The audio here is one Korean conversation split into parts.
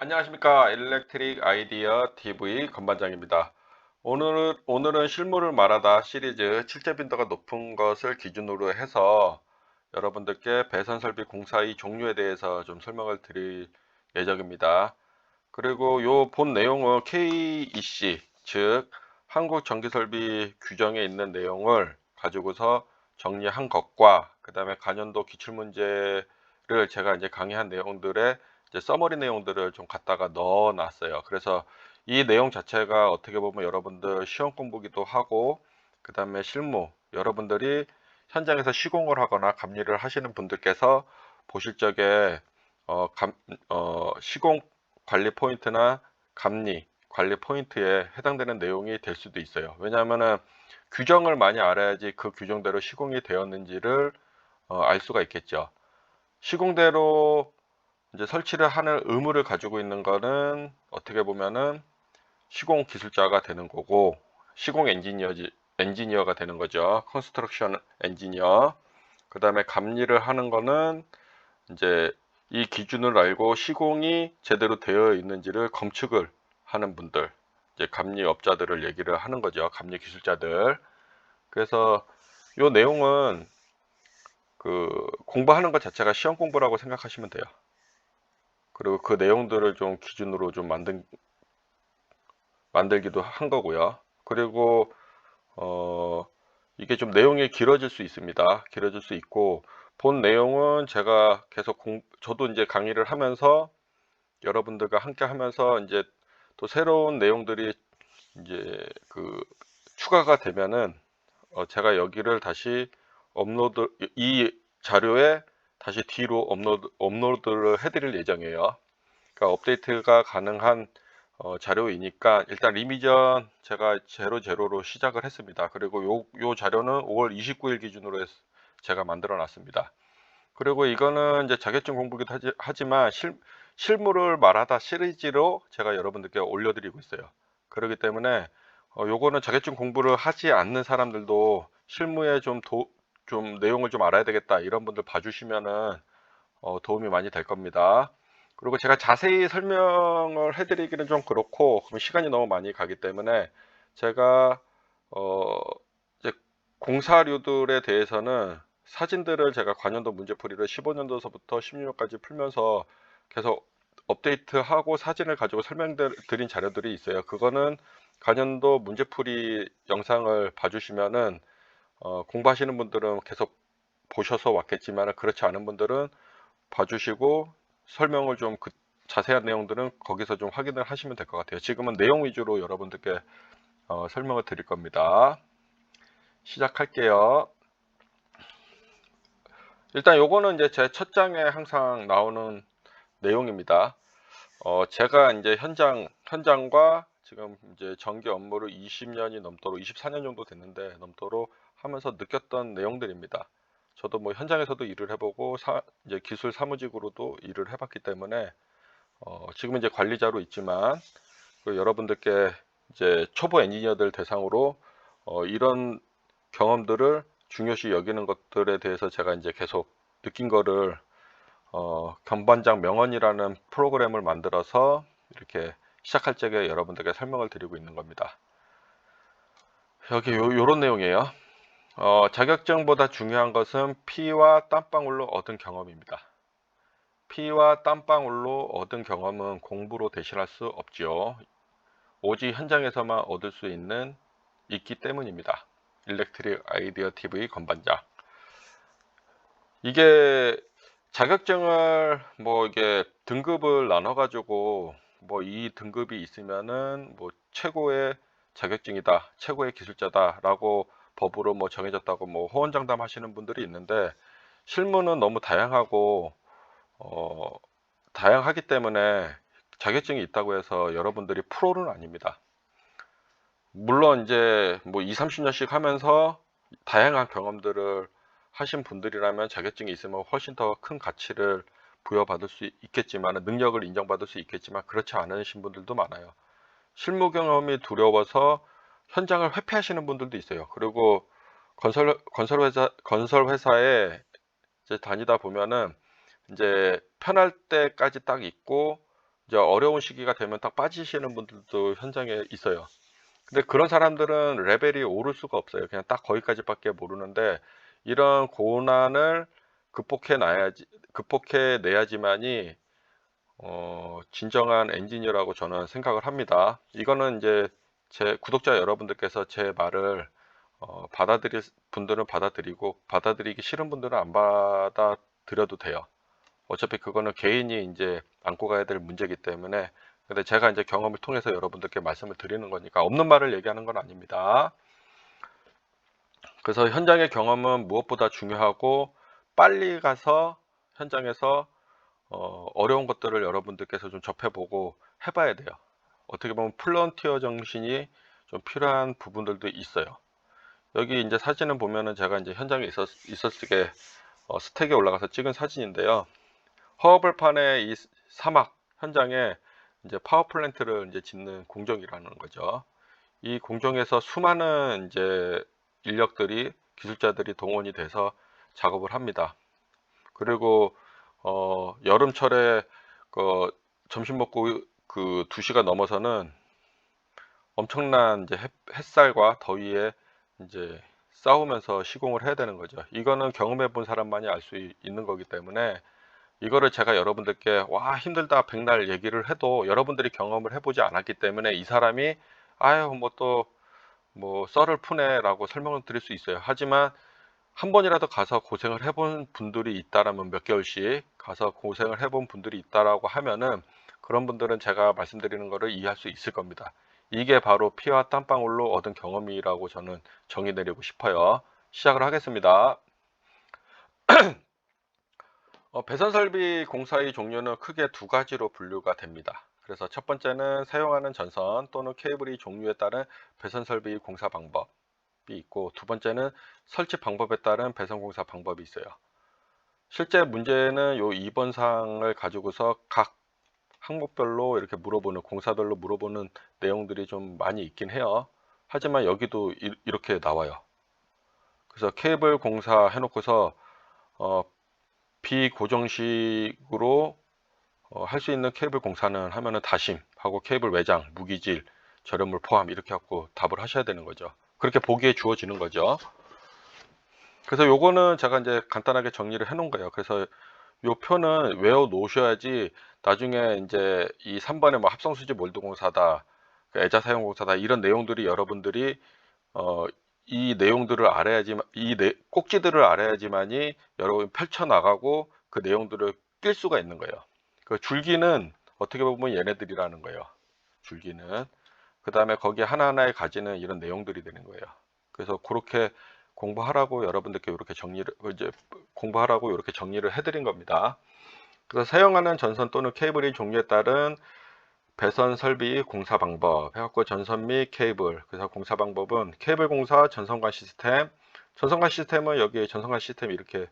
안녕하십니까. 일렉트릭 아이디어 TV 건반장입니다. 오늘은 실물을 말하다 시리즈 실제 빈도가 높은 것을 기준으로 해서 여러분들께 배선 설비 공사의 종류에 대해서 좀 설명을 드릴 예정입니다. 그리고 요 본 내용은 KEC, 즉 한국전기설비 규정에 있는 내용을 가지고서 정리한 것과 그 다음에 관연도 기출문제를 제가 이제 강의한 내용들의 이제 서머리 내용들을 좀 갖다가 넣어 놨어요. 그래서 이 내용 자체가 어떻게 보면 여러분들 시험 공부기도 하고 그 다음에 실무, 여러분들이 현장에서 시공을 하거나 감리를 하시는 분들께서 보실 적에 시공 관리 포인트나 감리 관리 포인트에 해당되는 내용이 될 수도 있어요. 왜냐하면은 규정을 많이 알아야지 그 규정대로 시공이 되었는지를 알 수가 있겠죠. 시공대로 이제 설치를 하는 의무를 가지고 있는 거는 어떻게 보면은 시공 기술자가 되는 거고, 시공 엔지니어가 되는 거죠. 컨스트럭션 엔지니어. 그 다음에 감리를 하는 거는 이제 이 기준을 알고 시공이 제대로 되어 있는지를 검측을 하는 분들, 이제 감리업자들을 얘기를 하는 거죠. 감리 기술자들. 그래서 이 내용은 그 공부하는 것 자체가 시험 공부라고 생각하시면 돼요. 그리고 그 내용들을 좀 기준으로 좀 만들기도 한 거고요. 그리고 어, 이게 좀 내용이 길어질 수 있습니다. 길어질 수 있고, 본 내용은 제가 계속 저도 이제 강의를 하면서 여러분들과 함께 하면서 이제 또 새로운 내용들이 이제 추가가 되면은 제가 여기를 다시 이 자료에 다시 뒤로 업로드를 해드릴 예정이에요. 그러니까 업데이트가 가능한 자료이니까 일단 리미전 제가 제로로 시작을 했습니다. 그리고 요 자료는 5월 29일 기준으로 해서 제가 만들어 놨습니다. 그리고 이거는 이제 자격증 공부기도 하지만 실무를 말하다 시리즈로 제가 여러분들께 올려드리고 있어요. 그렇기 때문에 요거는 자격증 공부를 하지 않는 사람들도 실무에 좀 내용을 좀 알아야 되겠다 이런 분들 봐주시면은 도움이 많이 될 겁니다. 그리고 제가 자세히 설명을 해드리기는 좀 그렇고 그럼 시간이 너무 많이 가기 때문에 제가 어, 이제 공사류들에 대해서는 사진들을 제가 관연도 문제풀이를 15년도서부터 16년까지 풀면서 계속 업데이트하고 사진을 가지고 설명드린 자료들이 있어요. 그거는 관연도 문제풀이 영상을 봐주시면은 공부하시는 분들은 계속 보셔서 왔겠지만 그렇지 않은 분들은 봐주시고 설명을 좀 자세한 내용들은 거기서 좀 확인을 하시면 될 것 같아요. 지금은 내용 위주로 여러분들께 설명을 드릴 겁니다. 시작할게요. 일단 요거는 이제 제 첫 장에 항상 나오는 내용입니다. 제가 이제 현장과 지금 이제 전기 업무를 20년이 넘도록 24년 정도 됐는데 넘도록 하면서 느꼈던 내용들입니다. 저도 뭐 현장에서도 일을 해보고 이제 기술 사무직으로도 일을 해봤기 때문에 지금 이제 관리자로 있지만 여러분들께 이제 초보 엔지니어들 대상으로 이런 경험들을 중요시 여기는 것들에 대해서 제가 이제 계속 느낀 거를 견반장 명언이라는 프로그램을 만들어서 이렇게 시작할 적에 여러분들께 설명을 드리고 있는 겁니다. 여기 요런 내용이에요. 자격증보다 중요한 것은 피와 땀방울로 얻은 경험입니다. 피와 땀방울로 얻은 경험은 공부로 대신할 수 없지요. 오직 현장에서만 얻을 수 있기 때문입니다. 일렉트릭 아이디어 TV 건반장. 이게 자격증을 뭐 이게 등급을 나눠 가지고 뭐 이 등급이 있으면은 뭐 최고의 자격증이다, 최고의 기술자다라고 법으로 뭐 정해졌다고 뭐 호언장담 하시는 분들이 있는데 실무는 너무 어, 다양하기 때문에 자격증이 있다고 해서 여러분들이 프로는 아닙니다. 물론 이제 뭐 2, 30년씩 하면서 다양한 경험들을 하신 분들이라면 자격증이 있으면 훨씬 더 큰 가치를 부여받을 수 있겠지만 능력을 인정받을 수 있겠지만 그렇지 않으신 분들도 많아요. 실무 경험이 두려워서 현장을 회피하시는 분들도 있어요. 그리고 건설 회사에 이제 다니다 보면은 이제 편할 때까지 딱 있고 이제 어려운 시기가 되면 딱 빠지시는 분들도 현장에 있어요. 근데 그런 사람들은 레벨이 오를 수가 없어요. 그냥 딱 거기까지밖에 모르는데 이런 고난을 극복해 내야지만이 진정한 엔지니어라고 저는 생각을 합니다. 이거는 이제 제 구독자 여러분들께서 제 말을 받아들일 분들은 받아들이고 받아들이기 싫은 분들은 안 받아들여도 돼요. 어차피 그거는 개인이 이제 안고 가야 될 문제이기 때문에. 근데 제가 이제 경험을 통해서 여러분들께 말씀을 드리는 거니까 없는 말을 얘기하는 건 아닙니다. 그래서 현장의 경험은 무엇보다 중요하고 빨리 가서 현장에서 어려운 것들을 여러분들께서 좀 접해보고 해봐야 돼요. 어떻게 보면 플런티어 정신이 좀 필요한 부분들도 있어요. 여기 이제 사진을 보면은 제가 이제 현장에 있었을 때 스택에 올라가서 찍은 사진인데요. 허벌판의 이 사막 현장에 이제 파워플랜트를 이제 짓는 공정이라는 거죠. 이 공정에서 수많은 이제 인력들이 기술자들이 동원이 돼서 작업을 합니다. 그리고 여름철에 그 점심 먹고 그 2시가 넘어서는 엄청난 이제 햇살과 더위에 이제 싸우면서 시공을 해야 되는 거죠. 이거는 경험해 본 사람만이 알 수 있는 거기 때문에 이거를 제가 여러분들께 와 힘들다 백날 얘기를 해도 여러분들이 경험을 해보지 않았기 때문에 이 사람이 아유 뭐 또 뭐 썰을 푸네 라고 설명을 드릴 수 있어요. 하지만 한 번이라도 가서 고생을 해본 분들이 있다라면 몇 개월씩 가서 고생을 해본 분들이 있다라고 하면은 그런 분들은 제가 말씀드리는 거를 이해할 수 있을 겁니다. 이게 바로 피와 땀방울로 얻은 경험이라고 저는 정의 내리고 싶어요. 시작을 하겠습니다. 배선 설비 공사의 종류는 크게 두 가지로 분류가 됩니다. 그래서 첫 번째는 사용하는 전선 또는 케이블의 종류에 따른 배선 설비 공사 방법이 있고, 두 번째는 설치 방법에 따른 배선 공사 방법이 있어요. 실제 문제는 요 2번 사항을 가지고서 각 항목별로 이렇게 물어보는, 공사별로 물어보는 내용들이 좀 많이 있긴 해요. 하지만 여기도 이렇게 나와요. 그래서 케이블 공사 해놓고서 비고정식으로 할 수 있는 케이블 공사는 하면은 다심하고 케이블 외장, 무기질, 절연물 포함 이렇게 갖고 답을 하셔야 되는 거죠. 그렇게 보기에 주어지는 거죠. 그래서 요거는 제가 이제 간단하게 정리를 해 놓은 거예요. 그래서 요 표는 외워 놓으셔야지 나중에 이제 이 3번에 뭐 합성수지 몰드 공사다, 그 애자 사용 공사다 이런 내용들이 여러분들이 어, 이 내용들을 알아야지만 꼭지들을 알아야지만이 여러분 펼쳐 나가고 그 내용들을 낄 수가 있는 거예요. 그 줄기는 어떻게 보면 얘네들이라는 거예요. 줄기는 그 다음에 거기 하나하나에 가지는 이런 내용들이 되는 거예요. 그래서 그렇게 공부하라고 여러분들께 이렇게 정리를 이제 공부하라고 이렇게 정리를 해드린 겁니다. 그래서 사용하는 전선 또는 케이블의 종류에 따른 배선 설비 공사 방법 해갖고 전선 및 케이블. 그래서 공사 방법은 케이블 공사, 전선관 시스템. 전선관 시스템은 여기 전선관 시스템 이렇게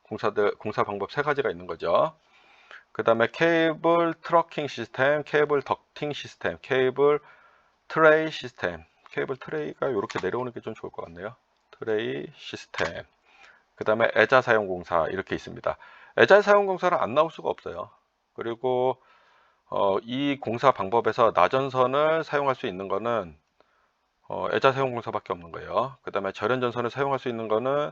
공사 방법 세 가지가 있는 거죠. 그 다음에 케이블 트러킹 시스템, 케이블 덕팅 시스템, 케이블 트레이 시스템. 케이블 트레이가 이렇게 내려오는 게 좀 좋을 것 같네요. 트레이 시스템. 그 다음에 애자 사용 공사 이렇게 있습니다. 애자 사용 공사는 안 나올 수가 없어요. 그리고 이 공사 방법에서 나전선을 사용할 수 있는 거는 애자 사용 공사밖에 없는 거예요. 그 다음에 절연전선을 사용할 수 있는 거는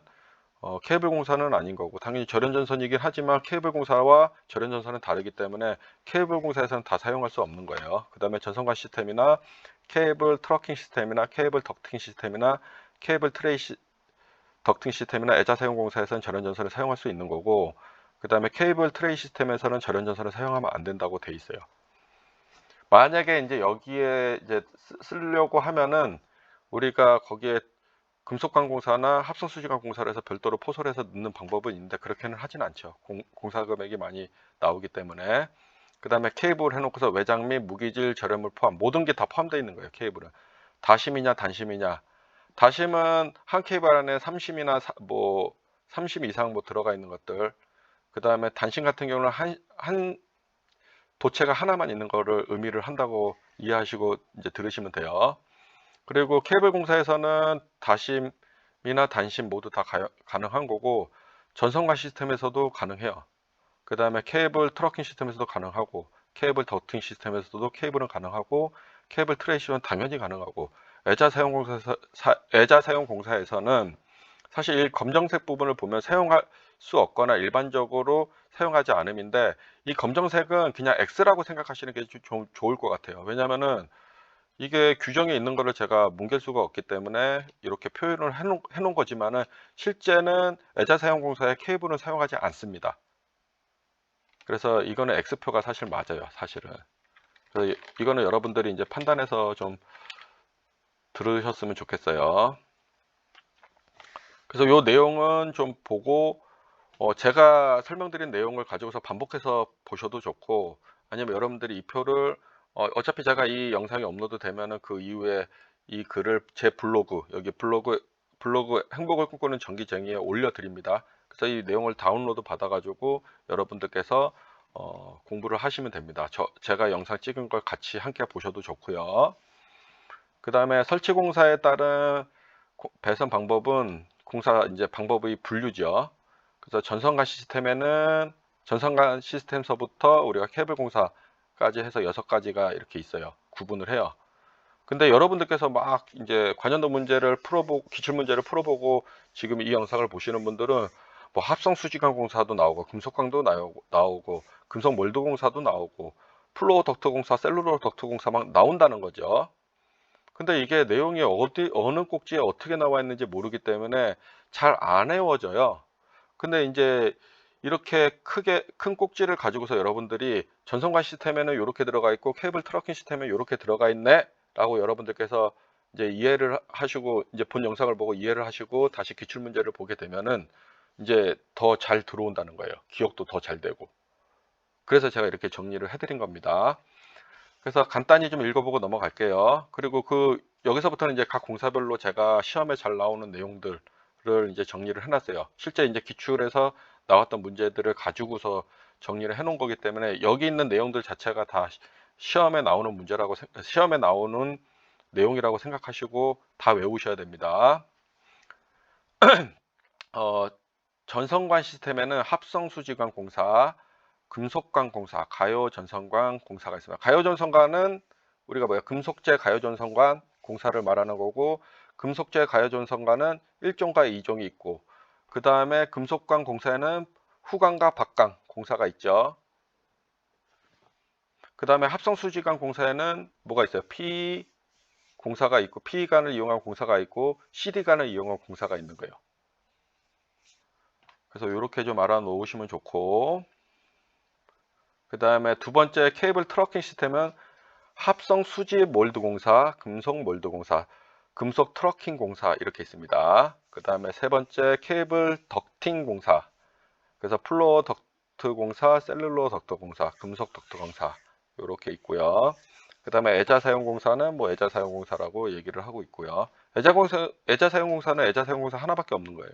케이블 공사는 아닌 거고, 당연히 절연전선이긴 하지만 케이블 공사와 절연전선은 다르기 때문에 케이블 공사에서는 다 사용할 수 없는 거예요. 그 다음에 전선관 시스템이나 케이블 트러킹 시스템이나 케이블 덕팅 시스템이나 케이블 덕팅 시스템이나 애자 사용 공사에서는 절연전선을 사용할 수 있는 거고, 그 다음에 케이블 트레이 시스템에서는 절연전선을 사용하면 안 된다고 돼 있어요. 만약에 이제 여기에 이제 쓰려고 하면은 우리가 거기에 금속관공사나 합성수지관공사를 해서 별도로 포설해서 넣는 방법은 있는데 그렇게는 하진 않죠. 공사 금액이 많이 나오기 때문에. 그 다음에 케이블 해놓고서 외장 및 무기질 절연물 포함 모든 게 다 포함되어 있는 거예요. 케이블은 다심이냐 단심이냐. 다심은 한 케이블 안에 30이나 뭐 30 이상 뭐 들어가 있는 것들. 그 다음에 단심 같은 경우는 한 도체가 하나만 있는 거를 의미를 한다고 이해하시고 이제 들으시면 돼요. 그리고 케이블 공사에서는 다심이나 단심 모두 다 가능한 거고, 전선관 시스템에서도 가능해요. 그 다음에 케이블 트러킹 시스템에서도 가능하고, 케이블 더팅 시스템에서도 케이블은 가능하고 케이블 트레이싱은 당연히 가능하고 애자 사용 공사에서는 사실 이 검정색 부분을 보면 사용할 수 없거나 일반적으로 사용하지 않음인데 이 검정색은 그냥 X라고 생각하시는 게 좀 좋을 것 같아요. 왜냐면은 이게 규정에 있는 거를 제가 뭉갤 수가 없기 때문에 이렇게 표현을 해놓은 거지만은 실제는 애자 사용 공사에 케이블은 사용하지 않습니다. 그래서 이거는 X표가 사실 맞아요, 사실은. 그래서 이거는 여러분들이 이제 판단해서 좀 들으셨으면 좋겠어요. 그래서 이 내용은 좀 보고 제가 설명드린 내용을 가지고서 반복해서 보셔도 좋고, 아니면 여러분들이 이 표를 어차피 제가 이 영상이 업로드 되면은 그 이후에 이 글을 제 블로그, 여기 블로그 행복을 꿈꾸는 전기쟁이에 올려드립니다. 그래서 이 내용을 다운로드 받아가지고 여러분들께서 공부를 하시면 됩니다. 제가 영상 찍은 걸 같이 함께 보셔도 좋고요. 그 다음에 설치 공사에 따른 배선 방법은 공사 이제 방법의 분류죠. 그래서 전선간 시스템서부터 우리가 케이블 공사까지 해서 6가지가 이렇게 있어요. 구분을 해요. 근데 여러분들께서 막 이제 관연도 문제를 풀어보고 기출 문제를 풀어보고 지금 이 영상을 보시는 분들은 뭐 합성 수지관 공사도 나오고 금속광도 나오고 금속 몰드 공사도 나오고 플로어 덕트 공사, 셀룰러 덕트 공사 막 나온다는 거죠. 근데 이게 내용이 어느 꼭지에 어떻게 나와 있는지 모르기 때문에 잘 안 외워져요. 근데 이제 이렇게 큰 꼭지를 가지고서 여러분들이 전선관 시스템에는 이렇게 들어가 있고 케이블 트래킹 시스템에 이렇게 들어가 있네 라고 여러분들께서 이제 이해를 하시고 이제 본 영상을 보고 이해를 하시고 다시 기출 문제를 보게 되면은 이제 더 잘 들어온다는 거예요. 기억도 더 잘 되고. 그래서 제가 이렇게 정리를 해드린 겁니다. 그래서 간단히 좀 읽어보고 넘어갈게요. 그리고 여기서부터는 이제 각 공사별로 제가 시험에 잘 나오는 내용들을 이제 정리를 해놨어요. 실제 이제 기출에서 나왔던 문제들을 가지고서 정리를 해놓은 거기 때문에 여기 있는 내용들 자체가 다 시험에 나오는 시험에 나오는 내용이라고 생각하시고 다 외우셔야 됩니다. 전선관 시스템에는 합성수지관 공사, 금속관 공사, 가요전선관 공사가 있습니다. 가요전선관은 우리가 금속재 가요전선관 공사를 말하는 거고, 금속재 가요전선관은 1종과 2종이 있고, 그 다음에 금속관 공사에는 후관과 박관 공사가 있죠. 그 다음에 합성수지관 공사에는 뭐가 있어요? P 공사가 있고, P관을 이용한 공사가 있고, CD관을 이용한 공사가 있는 거예요. 그래서 이렇게 좀 알아 놓으시면 좋고, 그 다음에 두 번째 케이블 트래킹 시스템은 합성 수지 몰드 공사, 금속 몰드 공사, 금속 트래킹 공사 이렇게 있습니다. 그 다음에 세 번째 케이블 덕팅 공사, 그래서 플로어 덕트 공사, 셀룰러 덕트 공사, 금속 덕트 공사 이렇게 있고요. 그 다음에 애자 사용 공사는 뭐 애자 사용 공사라고 얘기를 하고 있고요. 애자 사용 공사는 애자 사용 공사 하나밖에 없는 거예요.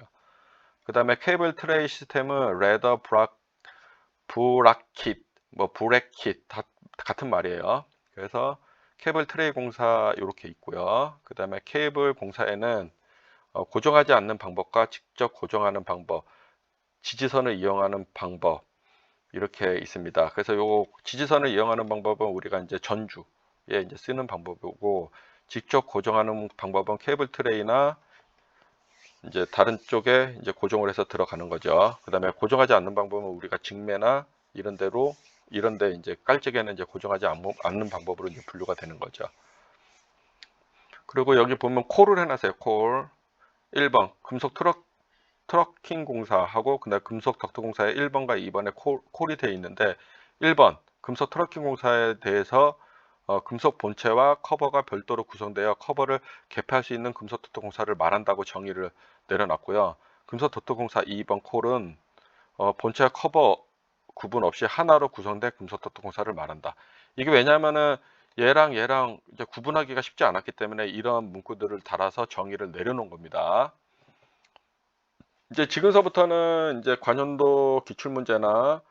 그 다음에 케이블 트레이 시스템은 레더 브라킷, 뭐 브레킷 다 같은 말이에요. 그래서 케이블 트레이 공사 이렇게 있고요. 그 다음에 케이블 공사에는 고정하지 않는 방법과 직접 고정하는 방법, 지지선을 이용하는 방법 이렇게 있습니다. 그래서 요 지지선을 이용하는 방법은 우리가 이제 전주에 이제 쓰는 방법이고, 직접 고정하는 방법은 케이블 트레이나 이제 다른 쪽에 이제 고정을 해서 들어가는 거죠. 그 다음에 고정하지 않는 방법은 우리가 직매나 이런데 이제 깔짝에는 이제 고정하지 않는 방법으로 이제 분류가 되는 거죠. 그리고 여기 보면 콜을 해놨어요. 콜 1번 금속 트러킹 공사하고 그다음 금속 덕트 공사의 1번과 2번에 콜이 되어 있는데, 1번 금속 트러킹 공사에 대해서 금속 본체와 커버가 별도로 구성되어 커버를 개폐할 수 있는 금속 덕트 공사를 말한다고 정의를 내려놨고요. 금속 덕트 공사 2번 콜은 본체와 커버 구분 없이 하나로 구성된 금속 덕트 공사를 말한다. 이게 왜냐하면은 얘랑 이제 구분하기가 쉽지 않았기 때문에 이런 문구들을 달아서 정의를 내려놓은 겁니다. 이제 지금서부터는 이제 관연도 기출문제나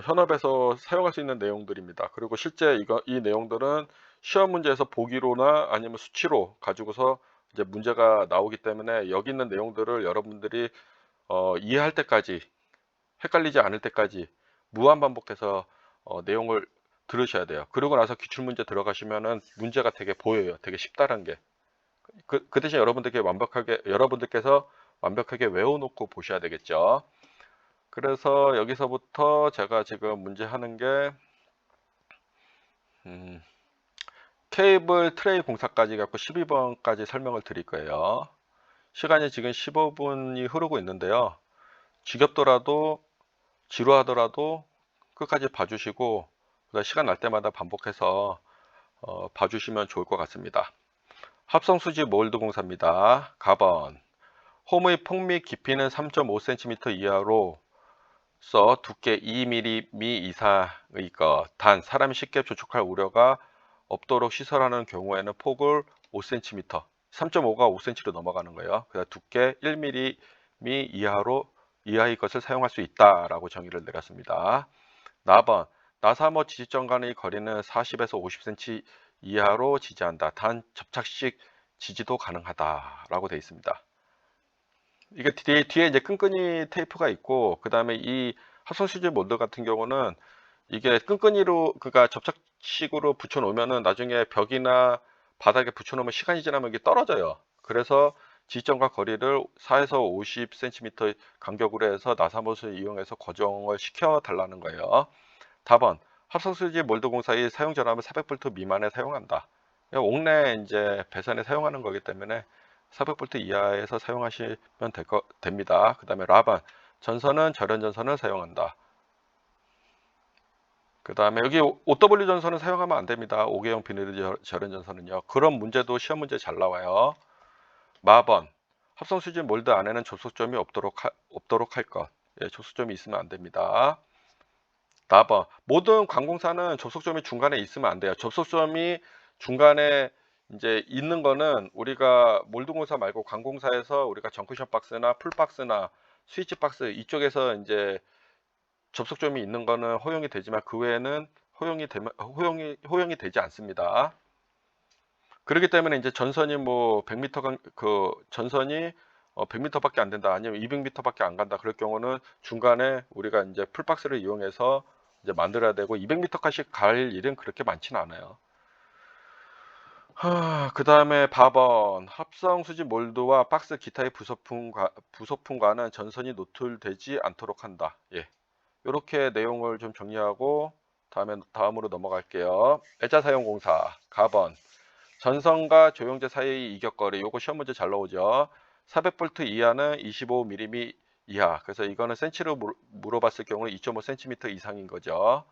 현업에서 사용할 수 있는 내용들입니다. 그리고 실제 이 내용들은 시험 문제에서 보기로나 아니면 수치로 가지고서 이제 문제가 나오기 때문에 여기 있는 내용들을 여러분들이 이해할 때까지, 헷갈리지 않을 때까지 무한 반복해서 내용을 들으셔야 돼요. 그러고 나서 기출문제 들어가시면은 문제가 되게 보여요. 되게 쉽다는 게. 그 대신 여러분들께서 완벽하게 외워놓고 보셔야 되겠죠. 그래서 여기서부터 제가 지금 문제 하는 게 케이블 트레이 공사까지 갖고 12번까지 설명을 드릴 거예요. 시간이 지금 15분이 흐르고 있는데요. 지겹더라도 지루하더라도 끝까지 봐주시고 시간 날 때마다 반복해서 봐주시면 좋을 것 같습니다. 합성수지 몰드 공사입니다. 가번 홈의 폭 및 깊이는 3.5cm 이하로 써 두께 2mm 이상의 것. 단 사람이 쉽게 조축할 우려가 없도록 시설하는 경우에는 폭을 5cm, 3.5가 5cm로 넘어가는 거예요. 그래서 두께 1mm 이하의 것을 사용할 수 있다라고 정의를 내렸습니다. 4번 나사모 지지점 간의 거리는 40에서 50cm 이하로 지지한다. 단 접착식 지지도 가능하다라고 되어 있습니다. 이게 뒤에 이제 끈끈이 테이프가 있고, 그 다음에 이 합성수지 몰드 같은 경우는 이게 끈끈이로, 그러니까 접착식으로 붙여 놓으면은 나중에 벽이나 바닥에 붙여 놓으면 시간이 지나면 이게 떨어져요. 그래서 지점과 거리를 4에서 50cm 간격으로 해서 나사못을 이용해서 고정을 시켜 달라는 거예요. 답은 합성수지 몰드 공사의 사용 전압은 400V 미만에 사용한다. 옥내 이제 배선에 사용하는 거기 때문에 400V 이하에서 사용하시면 됩니다. 그 다음에 라반 전선은 절연 전선을 사용한다. 그 다음에 여기 OW 전선은 사용하면 안 됩니다. 5개형 비닐 절연 전선은요. 그런 문제도 시험 문제 잘 나와요. 마번 합성수지 몰드 안에는 접속점이 없도록 할 것. 예, 접속점이 있으면 안 됩니다. 4번 모든 관공사는 접속점이 중간에 있으면 안 돼요. 접속점이 중간에 이제 있는 거는 우리가 몰드공사 말고 관공사에서 우리가 정크션 박스나 풀박스나 스위치 박스 이쪽에서 이제 접속점이 있는 거는 허용이 되지만 그 외에는 허용이 되지 않습니다. 그렇기 때문에 이제 전선이 뭐 100m 그 전선이 100m밖에 안 된다, 아니면 200m밖에 안 간다, 그럴 경우는 중간에 우리가 이제 풀박스를 이용해서 이제 만들어야 되고 200m까지 갈 일은 그렇게 많지는 않아요. 그 다음에 4번 합성 수지 몰드와 박스 기타의 부속품과는 전선이 노출되지 않도록 한다. 예, 이렇게 내용을 좀 정리하고 다음으로 넘어갈게요. 애자 사용 공사. 가번 전선과 조영제 사이의 이격거리, 요거 시험 문제 잘 나오죠. 400V 이하는 25mm 이하. 그래서 이거는 센치로 물어봤을 경우는 2.5cm 이상인 거죠.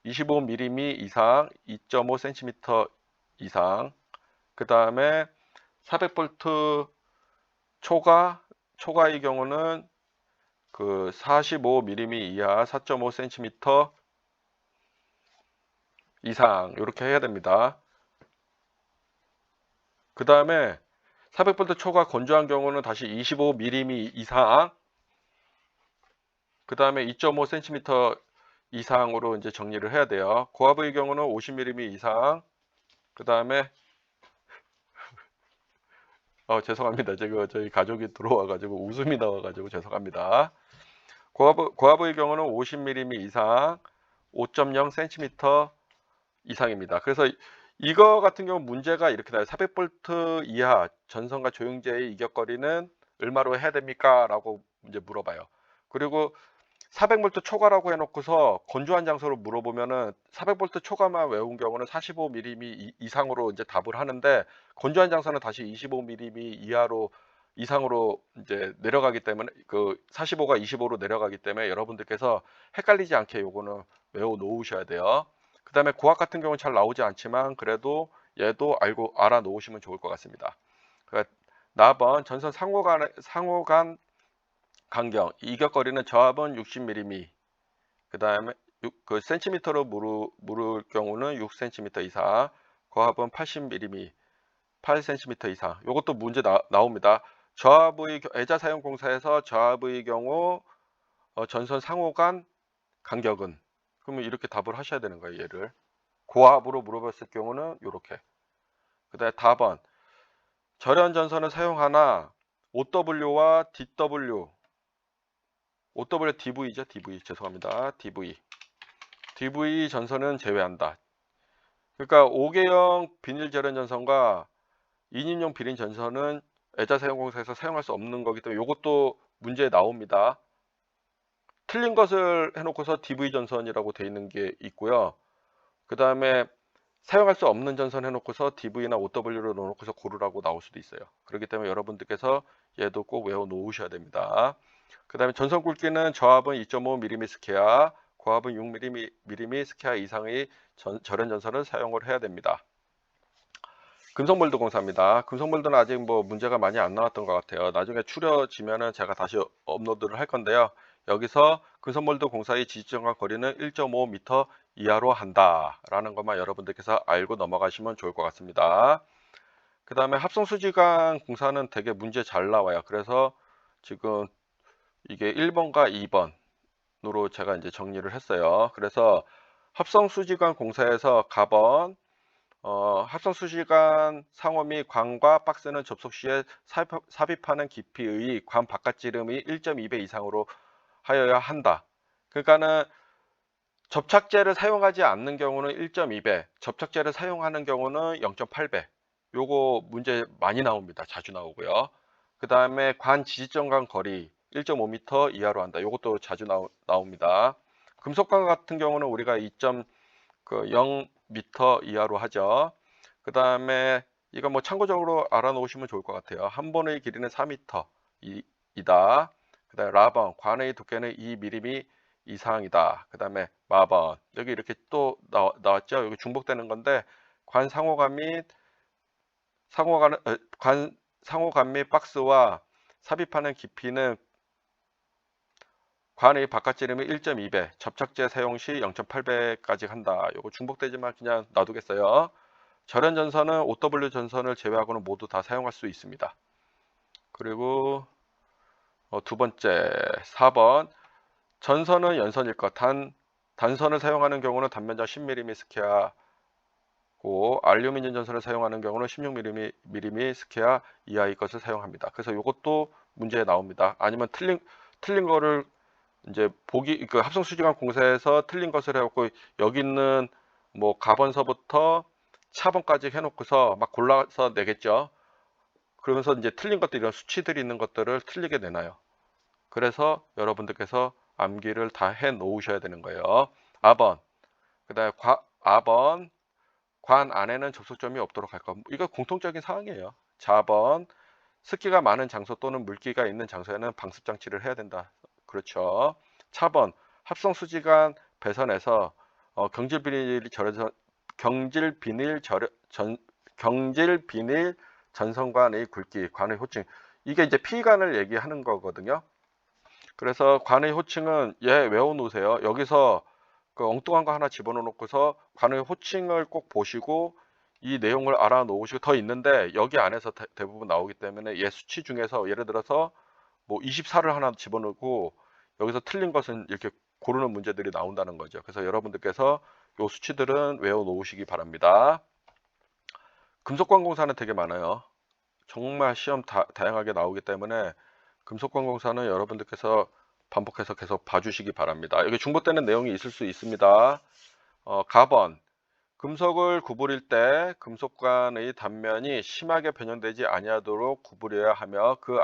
25mm 이상, 2.5cm 이상. 그 다음에 400V 초과의 경우는 그 45mm 이하, 4.5cm 이상 이렇게 해야 됩니다. 그 다음에 400V 초과 건조한 경우는 다시 25mm 이상, 그 다음에 2.5cm 이상으로 이제 정리를 해야 돼요. 고압의 경우는 50mm 이상, 그 다음에 죄송합니다. 저희 가족이 들어와가지고 웃음이 나와가지고 죄송합니다. 고압의 경우는 50mm 이상, 5.0cm 이상입니다. 그래서 이거 같은 경우 문제가 이렇게 나와요. 400V 이하 전선과 조영제의 이격거리는 얼마로 해야 됩니까? 라고 이제 물어봐요. 그리고 400V 초과라고 해놓고서 건조한 장소로 물어보면은 400V 초과만 외운 경우는 45mm 이상으로 이제 답을 하는데, 건조한 장소는 다시 25mm 이상으로 이제 내려가기 때문에, 그 45가 25로 내려가기 때문에 여러분들께서 헷갈리지 않게 요거는 외워 놓으셔야 돼요. 그 다음에 고압 같은 경우는 잘 나오지 않지만 그래도 얘도 알아 놓으시면 좋을 것 같습니다. 그러니까 나번 전선 상호간 간격, 이격거리는 저압은 60mm, 그 다음에 그 센티미터로 물을 경우는 6cm 이상, 고압은 80mm, 8cm 이상. 이것도 문제 나옵니다. 애자 사용 공사에서 저압의 경우 전선 상호간 간격은, 그러면 이렇게 답을 하셔야 되는 거예요. 얘를 고압으로 물어봤을 경우는 이렇게. 그 다음에 4번 절연 전선을 사용하나 OW와 DW죠. DV 죄송합니다. DV DV 전선은 제외한다. 그러니까 5개형 비닐 절연 전선과 2인용 비닐 전선은 애자사용공사에서 사용할 수 없는 거기 때문에 이것도 문제에 나옵니다. 틀린 것을 해놓고서 DV 전선이라고 되어 있는 게 있고요. 그 다음에 사용할 수 없는 전선 해놓고서 DV나 OW를 넣어놓고서 고르라고 나올 수도 있어요. 그렇기 때문에 여러분들께서 얘도 꼭 외워 놓으셔야 됩니다. 그 다음에 전선 굵기는 저압은 2.5mm 스퀘어, 고압은 6mm 스퀘어 이상의 절연 전선을 사용을 해야 됩니다. 금속몰드 공사입니다. 금속몰드는 아직 뭐 문제가 많이 안 나왔던 것 같아요. 나중에 추려지면은 제가 다시 업로드를 할 건데요. 여기서 금속몰드 공사의 지지점과 거리는 1.5m 이하로 한다라는 것만 여러분들께서 알고 넘어가시면 좋을 것 같습니다. 그 다음에 합성수지관 공사는 되게 문제 잘 나와요. 그래서 지금 이게 1번과 2번으로 제가 이제 정리를 했어요. 그래서 합성수지관 공사에서 가번 합성수지관 상호 및 관과 박스는 접속 시에 삽입하는 깊이의 관 바깥지름이 1.2배 이상으로 하여야 한다. 그러니까는 접착제를 사용하지 않는 경우는 1.2배, 접착제를 사용하는 경우는 0.8배. 요거 문제 많이 나옵니다. 자주 나오고요. 그 다음에 관 지지점 간 거리 1.5m 이하로 한다. 요것도 자주 나옵니다. 금속관 같은 경우는 우리가 0m 이하로 하죠. 그 다음에 이거 뭐 참고적으로 알아놓으시면 좋을 것 같아요. 한 번의 길이는 4m 이다. 그 다음에 라번, 관의 두께는 2mm 이상이다. 그 다음에 마번, 여기 이렇게 또 나왔죠. 여기 중복되는 건데 관 상호관 및 박스와 삽입하는 깊이는 관의 바깥지름이 1.2배, 접착제 사용 시 0.8배까지 한다. 요거 중복되지만 그냥 놔두겠어요. 절연 전선은 OW 전선을 제외하고는 모두 다 사용할 수 있습니다. 그리고 두 번째 4번 전선은 연선일 것. 단선을 사용하는 경우는 단면적 10mm 스퀘어고 알루미늄 전선을 사용하는 경우는 16mm 스퀘어 이하의 것을 사용합니다. 그래서 이것도 문제에 나옵니다. 아니면 틀린 거를 이제 그 합성수지관 공사에서 틀린 것을 해갖고 여기 있는 뭐 가번서부터 차번까지 해놓고서 막 골라서 내겠죠. 그러면서 이제 틀린 것들 이런 수치들이 있는 것들을 틀리게 내놔요. 그래서 여러분들께서 암기를 다 해 놓으셔야 되는 거예요. 아번, 그다음에 아번 관 안에는 접속점이 없도록 할 것. 이거 공통적인 사항이에요. 자번 습기가 많은 장소 또는 물기가 있는 장소에는 방습 장치를 해야 된다. 그렇죠. 차번 합성수지관 배선에서 경질 비닐 전선관의 굵기, 관의 호칭. 이게 이제 피관을 얘기하는 거거든요. 그래서 관의 호칭은 외워 놓으세요. 여기서 그 엉뚱한 거 하나 집어넣어 놓고서 관의 호칭을 꼭 보시고 이 내용을 알아 놓으시고 더 있는데 여기 안에서 대부분 나오기 때문에 수치 중에서 예를 들어서 뭐 24를 하나 집어넣고 여기서 틀린 것은 이렇게 고르는 문제들이 나온다는 거죠. 그래서 여러분들께서 요 수치들은 외워 놓으시기 바랍니다. 금속관공사는 되게 많아요. 정말 시험 다양하게 나오기 때문에 금속관공사는 여러분들께서 반복해서 계속 봐주시기 바랍니다. 여기 중복되는 내용이 있을 수 있습니다. 가번 금속을 구부릴 때 금속관의 단면이 심하게 변형되지 아니하도록 구부려야 하며 그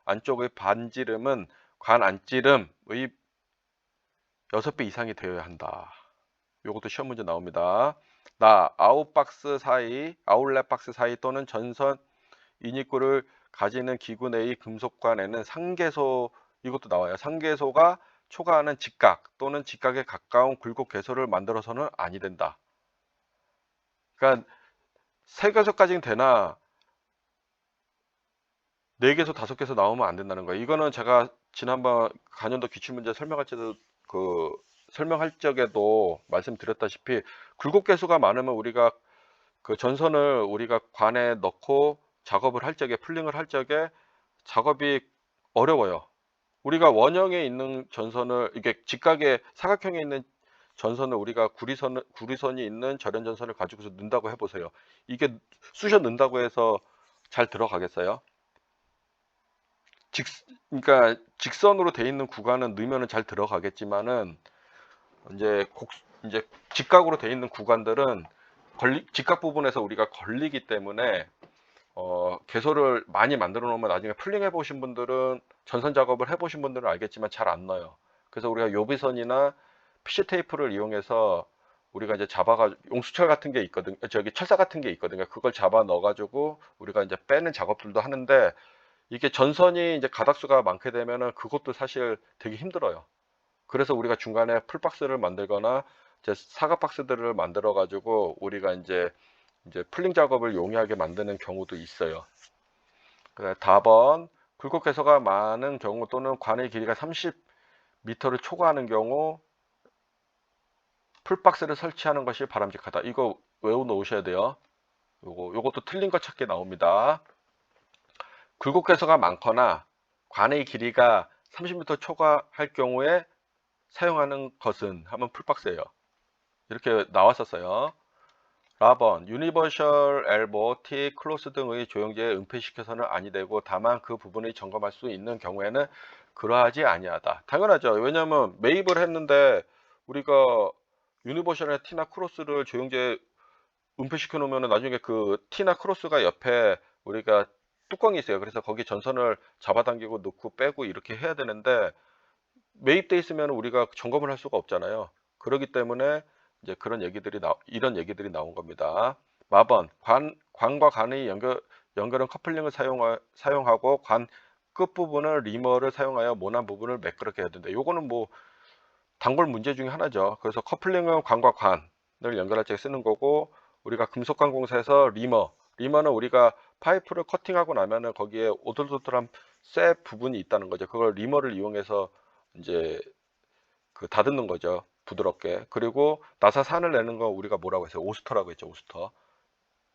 안쪽의 반지름은 관 안지름의 6배 이상이 되어야 한다. 이것도 시험 문제 나옵니다. 아웃렛 박스 사이 또는 전선 인입구를 가지는 기구 내의 금속관에는 상계소, 이것도 나와요. 상계소가 초과하는 직각 또는 직각에 가까운 굴곡 개소를 만들어서는 아니 된다. 그러니까 3개소까지는 되나 4개소, 5개소 나오면 안 된다는 거예요. 이거는 제가 지난번 간연도 기출문제 설명할 적에도 말씀드렸다시피 굴곡 개수가 많으면 우리가 그 전선을 우리가 관에 넣고 작업을 할 적에 풀링을 할 적에 작업이 어려워요. 우리가 원형에 있는 전선을 이게 직각에 사각형에 있는 전선을 우리가 구리선이 있는 절연 전선을 가지고서 넣는다고 해보세요. 이게 쑤셔 넣는다고 해서 잘 들어가겠어요? 그러니까 직선으로 돼 있는 구간은 넣으면 잘 들어가겠지만은 이제 직각으로 되어 있는 구간들은 직각 부분에서 우리가 걸리기 때문에 개소를 많이 만들어 놓으면 나중에 풀링 해보신 분들은 전선 작업을 해보신 분들은 알겠지만 잘 안 넣어요. 그래서 우리가 요비선이나 PC 테이프를 이용해서 우리가 이제 잡아가 용수철 같은 게 있거든, 저기 철사 같은 게 있거든요. 그걸 잡아 넣어가지고 우리가 이제 빼는 작업들도 하는데 이게 전선이 이제 가닥수가 많게 되면은 그것도 사실 되게 힘들어요. 그래서 우리가 중간에 풀박스를 만들거나 이제 사각 박스들을 만들어 가지고 우리가 이제 풀링 작업을 용이하게 만드는 경우도 있어요. 답은 굴곡 개소가 많은 경우 또는 관의 길이가 30m를 초과하는 경우 풀박스를 설치하는 것이 바람직하다. 이거 외워 놓으셔야 돼요. 요것도 틀린 거 찾기 나옵니다. 굴곡 개소가 많거나 관의 길이가 30m 초과할 경우에 사용하는 것은 하면 풀박스예요. 이렇게 나왔었어요. 4번 유니버셜 엘보, T, 클로스 등의 조형제에 은폐시켜서는 아니 되고 다만 그 부분을 점검할 수 있는 경우에는 그러하지 아니하다. 당연하죠. 왜냐하면 매입을 했는데 우리가 유니버셜의 T나 크로스를 조형제에 은폐시켜 놓으면 나중에 그 T나 크로스가 옆에 우리가 뚜껑이 있어요. 그래서 거기 전선을 잡아당기고 넣고 빼고 이렇게 해야 되는데 매입돼 있으면 우리가 점검을 할 수가 없잖아요. 그렇기 때문에 이제 이런 얘기들이 나온 겁니다. 4번 관과 관의 연결은 커플링을 사용하고 관 끝부분을 리머를 사용하여 모난 부분을 매끄럽게 해야 된다. 요거는 뭐 단골 문제 중에 하나죠. 그래서 커플링은 관과 관을 연결할 때 쓰는 거고 우리가 금속관 공사에서 리머는 우리가 파이프를 커팅하고 나면은 거기에 오돌도돌한 쇠 부분이 있다는 거죠. 그걸 리머를 이용해서 이제 그 다듬는 거죠. 부드럽게. 그리고 나사산을 내는 거 우리가 뭐라고 했어요? 오스터라고 했죠. 오스터.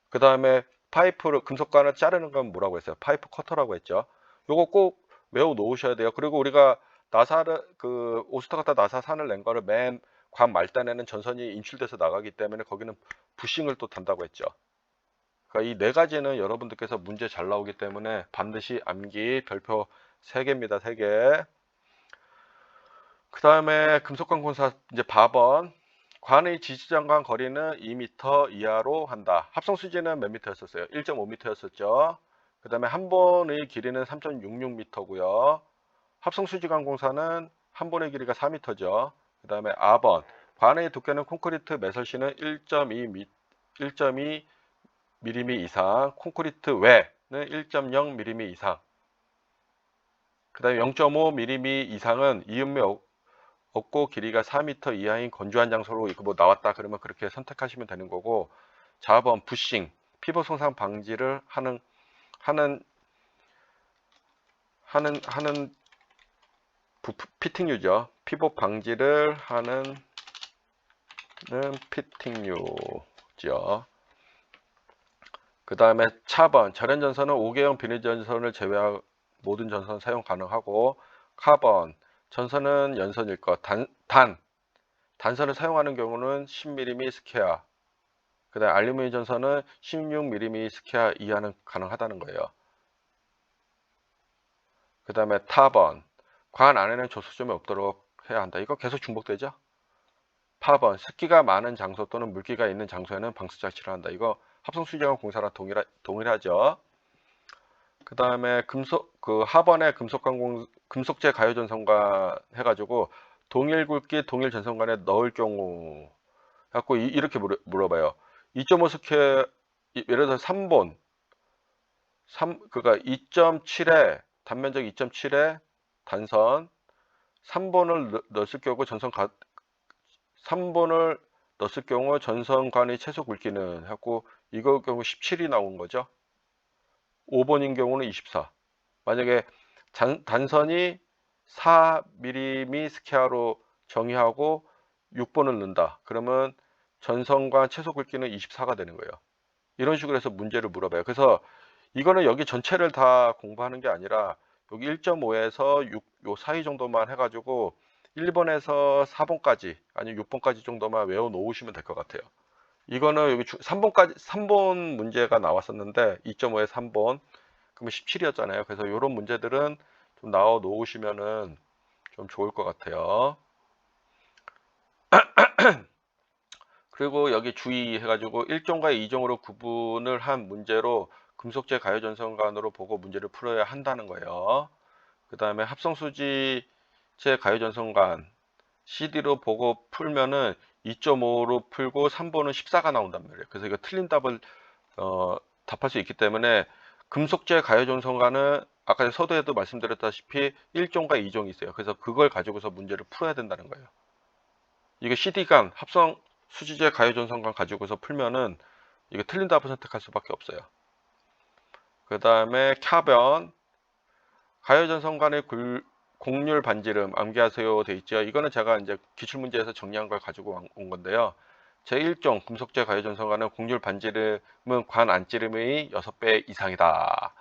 그 다음에 파이프를 금속관을 자르는 건 뭐라고 했어요? 파이프 커터라고 했죠. 요거 꼭 외워 놓으셔야 돼요. 그리고 우리가 나사를 그 오스터 갖다 나사산을 낸 거를 맨 관 말단에는 전선이 인출돼서 나가기 때문에 거기는 부싱을 또 단다고 했죠. 그러니까 이 네 가지는 여러분들께서 문제 잘 나오기 때문에 반드시 암기 별표 3개입니다. 3개. 그 다음에 금속관 공사 이제 4번 관의 지지장관 거리는 2m 이하로 한다. 합성 수지는 몇 미터였었어요? 1.5m였었죠. 그 다음에 한 번의 길이는 3.66m고요. 합성 수지관 공사는 한 번의 길이가 4m죠. 그 다음에 4번 관의 두께는 콘크리트 매설시는 1.2mm 이상, 콘크리트 외는 1.0mm 이상. 그 다음에 0.5mm 이상은 이음매 없고 길이가 4m 이하인 건조한 장소로 이거 뭐 나왔다 그러면 그렇게 선택하시면 되는 거고. 4번 부싱 피복 손상 방지를 하는 피팅류죠. 피복 방지를 하는 피팅류죠. 그 다음에 차번 절연 전선은 5개형 비닐 전선을 제외한 모든 전선 사용 가능하고. 카본 전선은 연선일 것. 단선을 사용하는 경우는 10mm 스퀘어. 그 다음에 알루미늄 전선은 16mm 스퀘어 이하는 가능하다는 거예요. 그 다음에 타번 관 안에는 조수점이 없도록 해야 한다. 이거 계속 중복되죠. 파번 습기가 많은 장소 또는 물기가 있는 장소에는 방수 장치를 한다. 이거 합성수지관 공사랑 동일하죠. 그 다음에 하번에 금속재 가요 전선관 해가지고 동일 굵기 동일 전선관에 넣을 경우 갖고 이렇게 물어봐요. 2.5 스퀘어 예를 들어서 3본 그러니까 2.7에 단면적 2.7에 단선 3번을 넣었을 경우 3번을 넣었을 경우 전선관의 최소 굵기는 갖고 이거 경우 17이 나온 거죠. 5번인 경우는 24. 만약에 단선이 4mm 스퀘어로 정의하고 6번을 넣는다. 그러면 전선관 최소 굵기는 24가 되는 거예요. 이런 식으로 해서 문제를 물어봐요. 그래서 이거는 여기 전체를 다 공부하는 게 아니라 여기 1.5에서 6, 요 사이 정도만 해가지고 1번에서 4번까지 아니면 6번까지 정도만 외워 놓으시면 될 것 같아요. 이거는 여기 3번 문제가 나왔었는데 2.5에 3번 그러면 17이었잖아요. 그래서 이런 문제들은 좀 나와 놓으시면은 좀 좋을 것 같아요. 그리고 여기 주의해가지고 1종과 2종으로 구분을 한 문제로 금속재 가요전선관으로 보고 문제를 풀어야 한다는 거예요. 그 다음에 합성수지재 가요전선관 CD로 보고 풀면은 2.5로 풀고 3번은 14가 나온단 말이에요. 그래서 이거 틀린 답을 답할 수 있기 때문에 금속재 가요전선관은 아까 서두에도 말씀드렸다시피 1종과 2종이 있어요. 그래서 그걸 가지고서 문제를 풀어야 된다는 거예요. 이게 CD간 합성 수지재 가요전선관 가지고서 풀면은 이거 틀린 답을 선택할 수밖에 없어요. 그 다음에 캬변 가요전선관의 곡률 반지름 암기하세요 돼 있죠. 이거는 제가 이제 기출문제에서 정리한 걸 가지고 온 건데요. 제1종 금속재 가요전선관은 곡률 반지름은 관 안지름의 6배 이상이다.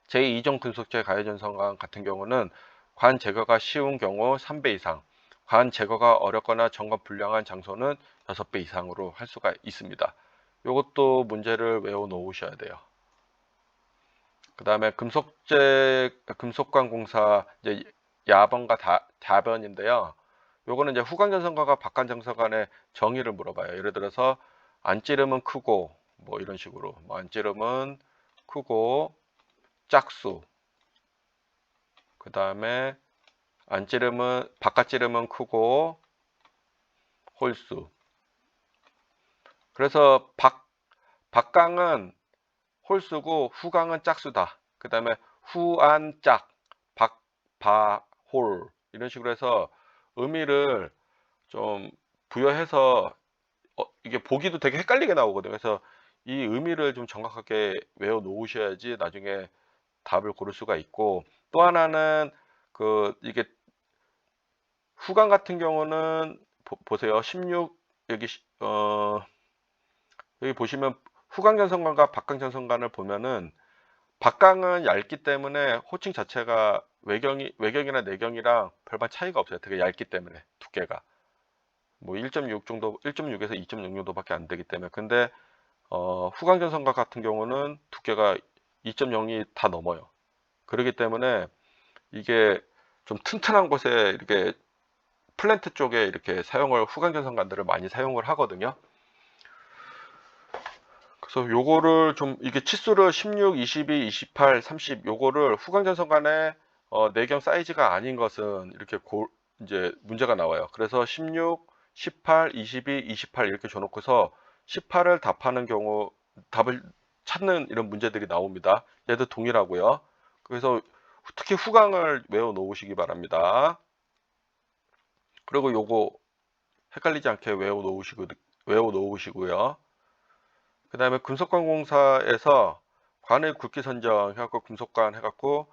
제2종 금속재 가요전선관 같은 경우는 관 제거가 쉬운 경우 3배 이상, 관 제거가 어렵거나 점검 불량한 장소는 6배 이상으로 할 수가 있습니다. 이것도 문제를 외워 놓으셔야 돼요. 그 다음에 금속관 공사 이제 야번과 다변인데요. 요거는 이제 후광전선관과 박관전선관의 정의를 물어봐요. 예를 들어서 안찌름은 크고 뭐 이런 식으로 뭐 안찌름은 크고 짝수, 그 다음에 안찌름은 바깥찌름은 크고 홀수. 그래서 박강은 홀수고 후강은 짝수다. 그 다음에 후안짝, 박바홀 이런 식으로 해서 의미를 좀 부여해서 이게 보기도 되게 헷갈리게 나오거든요. 그래서 이 의미를 좀 정확하게 외워 놓으셔야지 나중에 답을 고를 수가 있고, 또 하나는 이게 후강 같은 경우는 보세요. 16 여기 여기 보시면 후광전선관과 박강전선관을 보면은 박강은 얇기 때문에 호칭 자체가 외경이나 내경이랑 별반 차이가 없어요. 되게 얇기 때문에 두께가 뭐 1.6 정도, 1.6에서 2.6 정도밖에 안 되기 때문에. 근데 후광전선관 같은 경우는 두께가 2.0이 다 넘어요. 그렇기 때문에 이게 좀 튼튼한 곳에 이렇게 플랜트 쪽에 이렇게 후광전선관들을 많이 사용을 하거든요. 그래서 요거를 좀 이게 치수를 16, 22, 28, 30 요거를 후광전선관의 내경 사이즈가 아닌 것은 이렇게 이제 문제가 나와요. 그래서 16, 18, 22, 28 이렇게 줘놓고서 18을 답하는 경우 답을 찾는 이런 문제들이 나옵니다. 얘도 동일하고요. 그래서 특히 후광을 외워 놓으시기 바랍니다. 그리고 요거 헷갈리지 않게 외워 놓으시고요. 그 다음에 금속관공사에서 관의 굵기 선정 해갖고 금속관 해갖고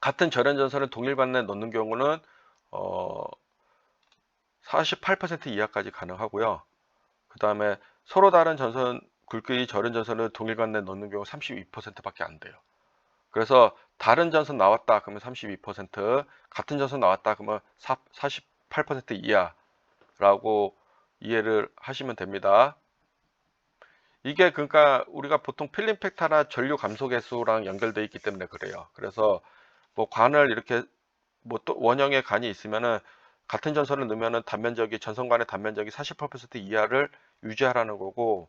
같은 절연전선을 동일 관내에 넣는 경우는 48% 이하까지 가능하고요. 그 다음에 서로 다른 전선 굵기 절연전선을 동일 관내에 넣는 경우 32%밖에 안 돼요. 그래서 다른 전선 나왔다 그러면 32%, 같은 전선 나왔다 그러면 48% 이하라고 이해를 하시면 됩니다. 이게 그러니까 우리가 보통 필름 팩터나 전류 감소 개수랑 연결되어 있기 때문에 그래요. 그래서 뭐 관을 이렇게 뭐 또 원형의 관이 있으면은 같은 전선을 넣으면은 전선관의 단면적이 48% 이하를 유지하라는 거고,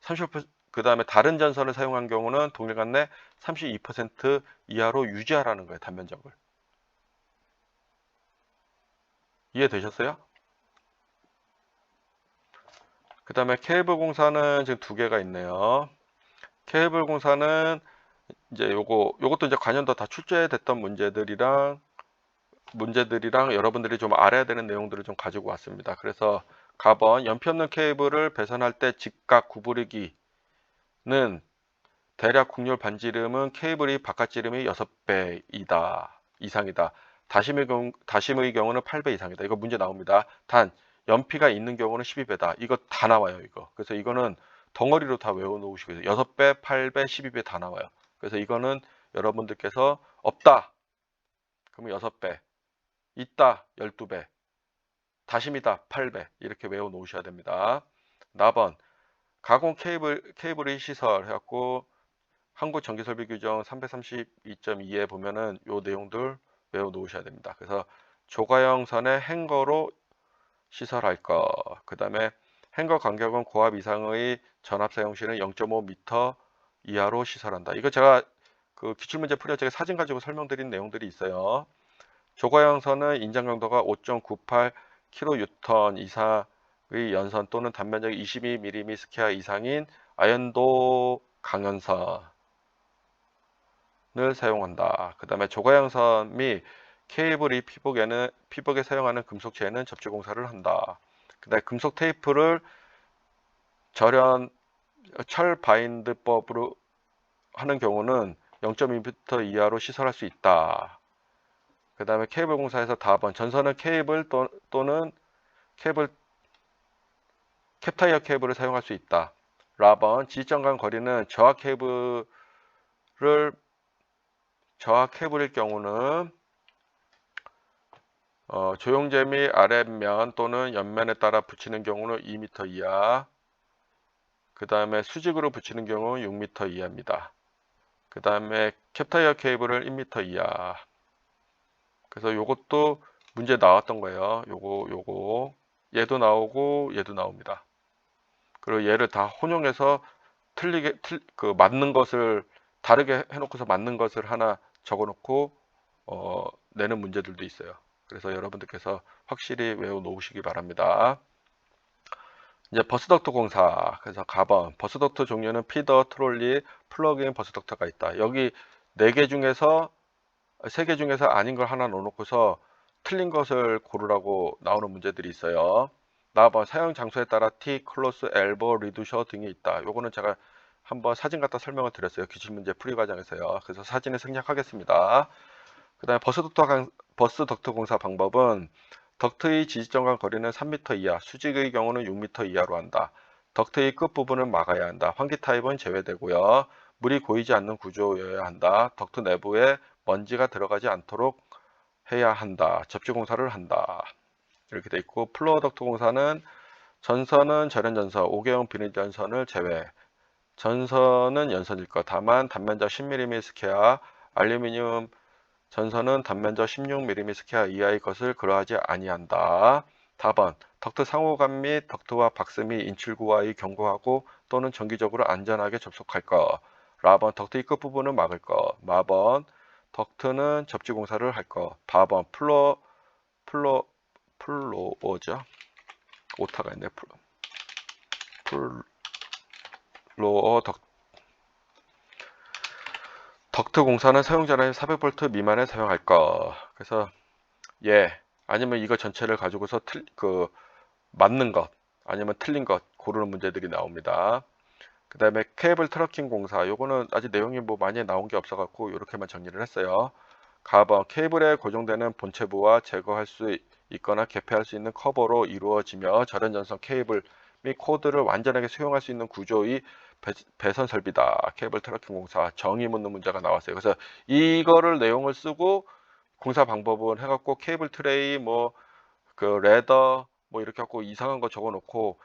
30% 그다음에 다른 전선을 사용한 경우는 동일관 내 32% 이하로 유지하라는 거예요, 단면적을. 이해되셨어요? 그 다음에 케이블 공사는 지금 두 개가 있네요. 케이블 공사는 이제 요것도 이제 관련도 다 출제됐던 문제들이랑 여러분들이 좀 알아야 되는 내용들을 좀 가지고 왔습니다. 그래서 가번 연피 없는 케이블을 배선할 때 직각 구부리기는 대략 곡률 반지름은 케이블이 바깥지름이 6배 이상이다. 다심의 경우는 8배 이상이다. 이거 문제 나옵니다. 단 연피가 있는 경우는 12배다. 이거 다 나와요, 이거. 그래서 이거는 덩어리로 다 외워 놓으시고 6배, 8배, 12배 다 나와요. 그래서 이거는 여러분들께서 없다. 그러면 6배. 있다 12배, 다심이다 8배 이렇게 외워 놓으셔야 됩니다. 나번 가공 케이블의 시설 해갖고 한국전기설비규정 332.2에 보면은 요 내용들 외워 놓으셔야 됩니다. 그래서 조가형 선의 행거로 시설할 거. 그 다음에 행거 간격은 고압 이상의 전압 사용 시는 0.5m 이하로 시설한다. 이거 제가 그 기출문제 풀이할 때 사진 가지고 설명드린 내용들이 있어요. 조과형선은 인장 강도가 5.98kN 이상의 연선 또는 단면적이 22mm 스퀘어 이상인 아연도 강연선을 사용한다. 그 다음에 조과형선 및 케이블이 피복에 사용하는 금속체에는 접지공사를 한다. 그 다음에 금속 테이프를 철 바인드법으로 하는 경우는 0.2m 이하로 시설할 수 있다. 그 다음에 케이블 공사에서 답은 전선은 케이블 또는 캡타이어 케이블을 사용할 수 있다. 라번 지지점 간 거리는 저하 케이블일 경우는 조형제 및 아랫면 또는 옆면에 따라 붙이는 경우는 2m 이하. 그 다음에 수직으로 붙이는 경우는 6m 이하입니다. 그 다음에 캡타이어 케이블을 1m 이하. 그래서 요것도 문제 나왔던 거예요. 요거 얘도 나오고 얘도 나옵니다. 그리고 얘를 다 혼용해서 맞는 것을 다르게 해놓고서 맞는 것을 하나 적어놓고 내는 문제들도 있어요. 그래서 여러분들께서 확실히 외워 놓으시기 바랍니다. 이제 버스덕트 공사. 그래서 가번 버스덕트 종류는 피더, 트롤리, 플러그인 버스덕트가 있다. 여기 4개 중에서 3개 중에서 아닌 걸 하나 넣어놓고서 틀린 것을 고르라고 나오는 문제들이 있어요. 나번 사용 장소에 따라 티, 클로스, 엘보, 리두셔 등이 있다. 요거는 제가 한번 사진 갖다 설명을 드렸어요. 기출문제 풀이 과정에서요. 그래서 사진을 생략하겠습니다. 그 다음에 버스 덕트 공사 방법은 덕트의 지지점 간 거리는 3m 이하, 수직의 경우는 6m 이하로 한다. 덕트의 끝부분을 막아야 한다. 환기 타입은 제외되고요. 물이 고이지 않는 구조여야 한다. 덕트 내부에 먼지가 들어가지 않도록 해야 한다. 접지 공사를 한다. 이렇게 돼 있고 플로어 덕트 공사는 전선은 절연전선, 5개형 비닐 전선을 제외. 전선은 연선일 것. 다만 단면적 10mm 스퀘어, 알루미늄 전선은 단면적 16mm 스퀘어 이하의 것을 그러하지 아니한다. 답은 덕트 상호간 및 덕트와 박스 및 인출구와의 경고하고 또는 정기적으로 안전하게 접속할 것. 라번 덕트의 끝부분을 막을 것. 마번 덕트는 접지 공사를 할 것. 바번 플로어죠. 오타가 있네. 플로어 덕트 공사는 사용자의 400V 미만에 사용할 것. 그래서 아니면 이거 전체를 가지고서 맞는 것 아니면 틀린 것 고르는 문제들이 나옵니다. 그 다음에 케이블 트러킹 공사, 요거는 아직 내용이 뭐 많이 나온 게 없어 갖고 이렇게만 정리를 했어요. 가번 케이블에 고정되는 본체부와 제거할 수 있거나 개폐할 수 있는 커버로 이루어지며 절연전선 케이블 및 코드를 완전하게 수용할 수 있는 구조의 배선 설비다. 케이블 트러킹 공사 정의 묻는 문제가 나왔어요. 그래서 이거를 내용을 쓰고 공사 방법은 해갖고 케이블 트레이 레더 이렇게 갖고 이상한 거 적어 놓고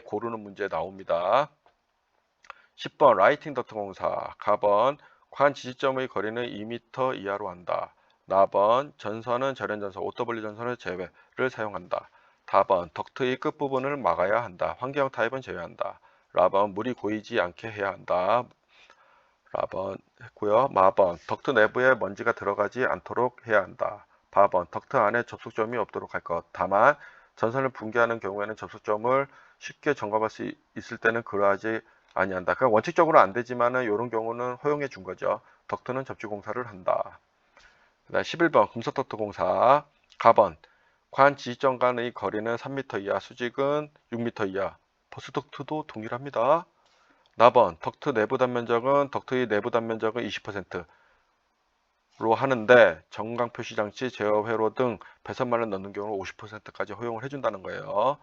고르는 문제 나옵니다. 10번 라이팅 덕트 공사. 가번 관 지지점의 거리는 2m 이하로 한다. 나번 전선은 절연전선 OW 전선을 제외를 사용한다. 다번 덕트의 끝부분을 막아야 한다. 환기형 타입은 제외한다. 라번 물이 고이지 않게 해야 한다. 라번 했고요. 마번 덕트 내부에 먼지가 들어가지 않도록 해야 한다. 바번 덕트 안에 접속점이 없도록 할 것. 다만 전선을 붕괴하는 경우에는 접속점을 쉽게 점검할 수 있을 때는 그러하지 아니한다. 그러니까 원칙적으로 안 되지만은 이런 경우는 허용해 준 거죠. 덕트는 접지 공사를 한다. 그다음 11번 금속 덕트 공사. 가번 관 지지점 간의 거리는 3m 이하, 수직은 6m 이하. 버스 덕트도 동일합니다. 나번 덕트 내부 단면적은 덕트의 내부 단면적은 20%로 하는데 정강 표시 장치, 제어 회로 등 배선만을 넣는 경우는 50%까지 허용을 해준다는 거예요.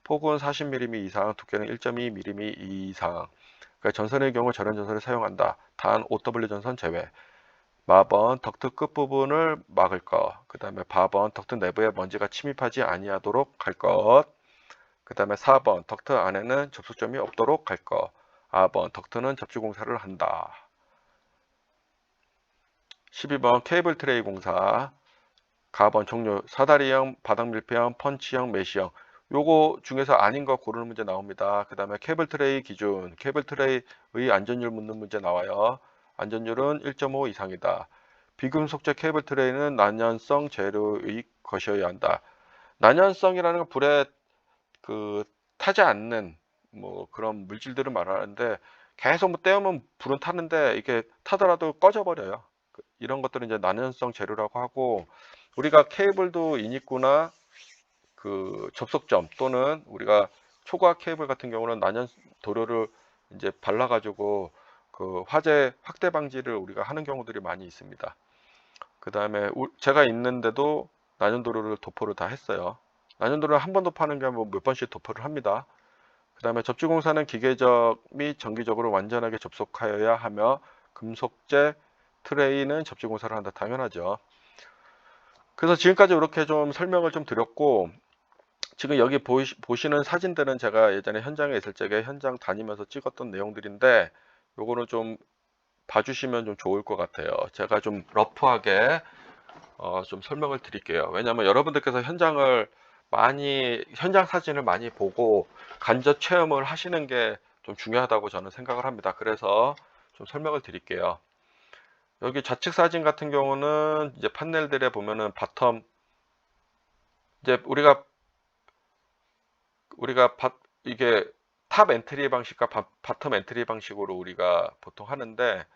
폭은 40mm 이상, 두께는 1.2mm 이상. 그러니까 전선의 경우 절연 전선을 사용한다. 단 OW 전선 제외. 마번 덕트 끝부분을 막을 것. 그 다음에 바번 덕트 내부에 먼지가 침입하지 아니하도록 할 것. 그 다음에 4번 덕트 안에는 접속점이 없도록 할 것. 아번 덕트는 접지 공사를 한다. 12번 케이블 트레이 공사. 가번 종류 사다리형, 바닥 밀폐형, 펀치형, 메시형. 요거 중에서 아닌 거 고르는 문제 나옵니다. 그 다음에 케이블 트레이 기준, 케이블 트레이의 안전율 묻는 문제 나와요. 안전율은 1.5 이상이다. 비금속재 케이블 트레이는 난연성 재료의 것이어야 한다. 난연성이라는 건 불에 그 타지 않는 뭐 그런 물질들을 말하는데, 계속 뭐 떼우면 불은 타는데 이게 타더라도 꺼져 버려요. 이런 것들은 이제 난연성 재료라고 하고, 우리가 케이블도 인입구나 그 접속점 또는 우리가 초과 케이블 같은 경우는 난연 도료를 이제 발라 가지고 그 화재 확대 방지를 우리가 하는 경우들이 많이 있습니다. 그 다음에 제가 있는데도 난연 도료를 도포를 다 했어요. 난연 도료를 한 번 도포하는 게 아니라 몇 번씩 도포를 합니다. 그 다음에 접지공사는 기계적 및 정기적으로 완전하게 접속하여야 하며, 금속재 트레이는 접지공사를 한다. 당연하죠. 그래서 지금까지 이렇게 좀 설명을 좀 드렸고, 지금 여기 보시는 사진들은 제가 예전에 현장에 있을 적에 현장 다니면서 찍었던 내용들인데, 요거는 좀 봐주시면 좀 좋을 것 같아요. 제가 좀 러프하게 좀 설명을 드릴게요. 왜냐하면 여러분들께서 현장 사진을 많이 보고 간접 체험을 하시는 게 좀 중요하다고 저는 생각을 합니다. 그래서 좀 설명을 드릴게요. 여기 좌측 사진 같은 경우는 이제 판넬들에 보면은 바텀, 이제 이게 탑 엔트리 방식과 바텀 엔트리 방식으로 우리가 보통 하는데,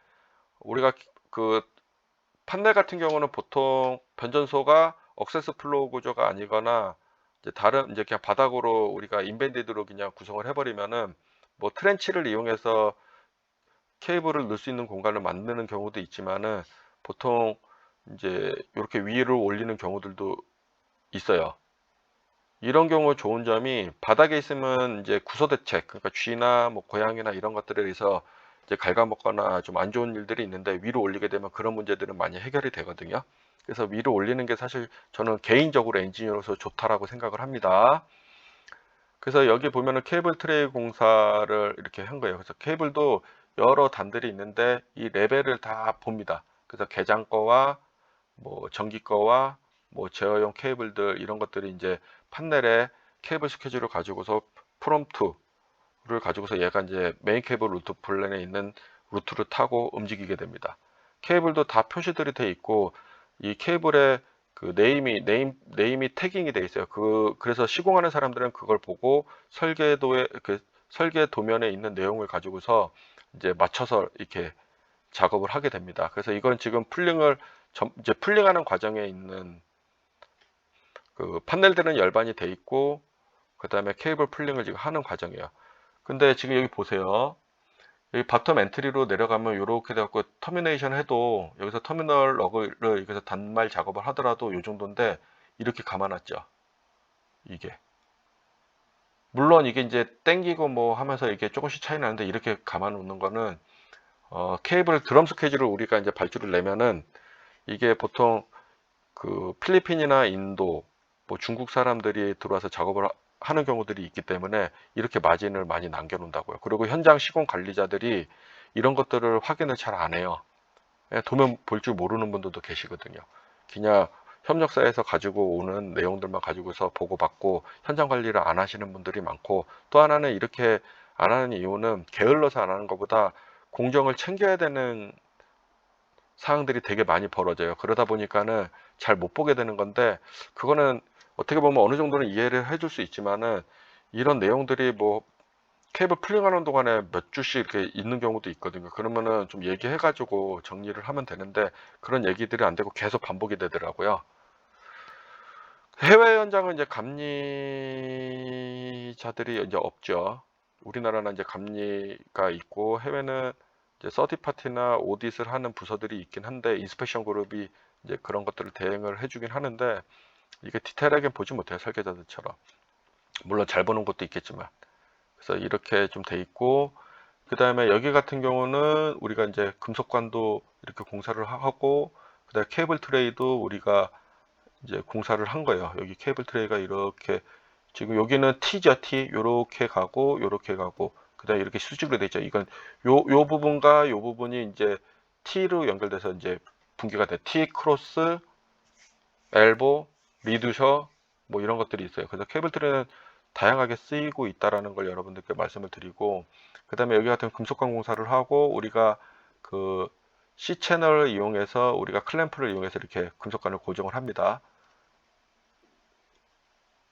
우리가 그 판넬 같은 경우는 보통 변전소가 억세스 플로우 구조가 아니거나 이제 다른 이제 그냥 바닥으로 우리가 인벤디드로 그냥 구성을 해버리면은, 뭐 트렌치를 이용해서 케이블을 넣을 수 있는 공간을 만드는 경우도 있지만은, 보통 이제 이렇게 위로 올리는 경우들도 있어요. 이런 경우 좋은 점이, 바닥에 있으면 이제 구소대책, 그러니까 쥐나 뭐 고양이나 이런 것들에 의해서 이제 갉아먹거나 좀 안 좋은 일들이 있는데, 위로 올리게 되면 그런 문제들은 많이 해결이 되거든요. 그래서 위로 올리는 게 사실 저는 개인적으로 엔지니어로서 좋다라고 생각을 합니다. 그래서 여기 보면은 케이블 트레이 공사를 이렇게 한 거예요. 그래서 케이블도 여러 단들이 있는데 이 레벨을 다 봅니다. 그래서 개장 거와 뭐 전기 거와 뭐 제어용 케이블들, 이런 것들이 이제 판넬에 케이블 스케줄을 가지고서 프롬프트를 가지고서 얘가 이제 메인 케이블 루트 플랜에 있는 루트를 타고 움직이게 됩니다. 케이블도 다 표시들이 돼 있고, 이 케이블에 그 네임이 태깅이 돼 있어요. 그래서 시공하는 사람들은 그걸 보고 설계 도면에 있는 내용을 가지고서 이제 맞춰서 이렇게 작업을 하게 됩니다. 그래서 이건 지금 이제 풀링하는 과정에 있는 그 판넬들은 열반이 돼 있고, 그 다음에 케이블 풀링을 지금 하는 과정이에요. 근데 지금 여기 보세요. 여기 바텀 엔트리로 내려가면 이렇게 돼갖고 터미네이션 해도, 여기서 터미널 러그를 여기서 단말 작업을 하더라도 이 정도인데, 이렇게 감아놨죠. 이게. 물론 이게 이제 땡기고 뭐 하면서 이게 조금씩 차이 나는데, 이렇게 감아놓는 거는 케이블 드럼 스케줄을 우리가 이제 발주를 내면은, 이게 보통 그 필리핀이나 인도, 뭐 중국 사람들이 들어와서 작업을 하는 경우들이 있기 때문에 이렇게 마진을 많이 남겨놓는다고요. 그리고 현장 시공 관리자들이 이런 것들을 확인을 잘 안 해요. 도면 볼 줄 모르는 분들도 계시거든요. 그냥 협력사에서 가지고 오는 내용들만 가지고서 보고받고 현장 관리를 안 하시는 분들이 많고, 또 하나는 이렇게 안 하는 이유는 게을러서 안 하는 것보다 공정을 챙겨야 되는 사항들이 되게 많이 벌어져요. 그러다 보니까는 잘 못 보게 되는 건데, 그거는 어떻게 보면 어느 정도는 이해를 해줄 수 있지만은, 이런 내용들이 뭐 케이블 풀링하는 동안에 몇 주씩 이렇게 있는 경우도 있거든요. 그러면은 좀 얘기해가지고 정리를 하면 되는데, 그런 얘기들이 안 되고 계속 반복이 되더라고요. 해외 현장은 이제 감리자들이 이제 없죠. 우리나라는 이제 감리가 있고, 해외는 이제 서드 파티나 오딧을 하는 부서들이 있긴 한데, 인스펙션 그룹이 이제 그런 것들을 대행을 해주긴 하는데, 이게 디테일하게 보지 못해요, 설계자들처럼. 물론 잘 보는 것도 있겠지만. 그래서 이렇게 좀 돼 있고, 그 다음에 여기 같은 경우는 우리가 이제 금속관도 이렇게 공사를 하고, 그 다음에 케이블 트레이도 우리가 이제 공사를 한 거예요. 여기 케이블 트레이가 이렇게, 지금 여기는 T죠, T. 요렇게 가고, 요렇게 가고, 그 다음에 이렇게 수직으로 돼 있죠. 이건 요 부분과 요 부분이 이제 T로 연결돼서 이제 분기가 돼. T 크로스, 엘보, 리두셔, 뭐 이런 것들이 있어요. 그래서 케이블 트레이는 다양하게 쓰이고 있다라는 걸 여러분들께 말씀을 드리고, 그 다음에 여기 같은 금속관 공사를 하고 우리가 그 C 채널을 이용해서 우리가 클램프를 이용해서 이렇게 금속관을 고정을 합니다.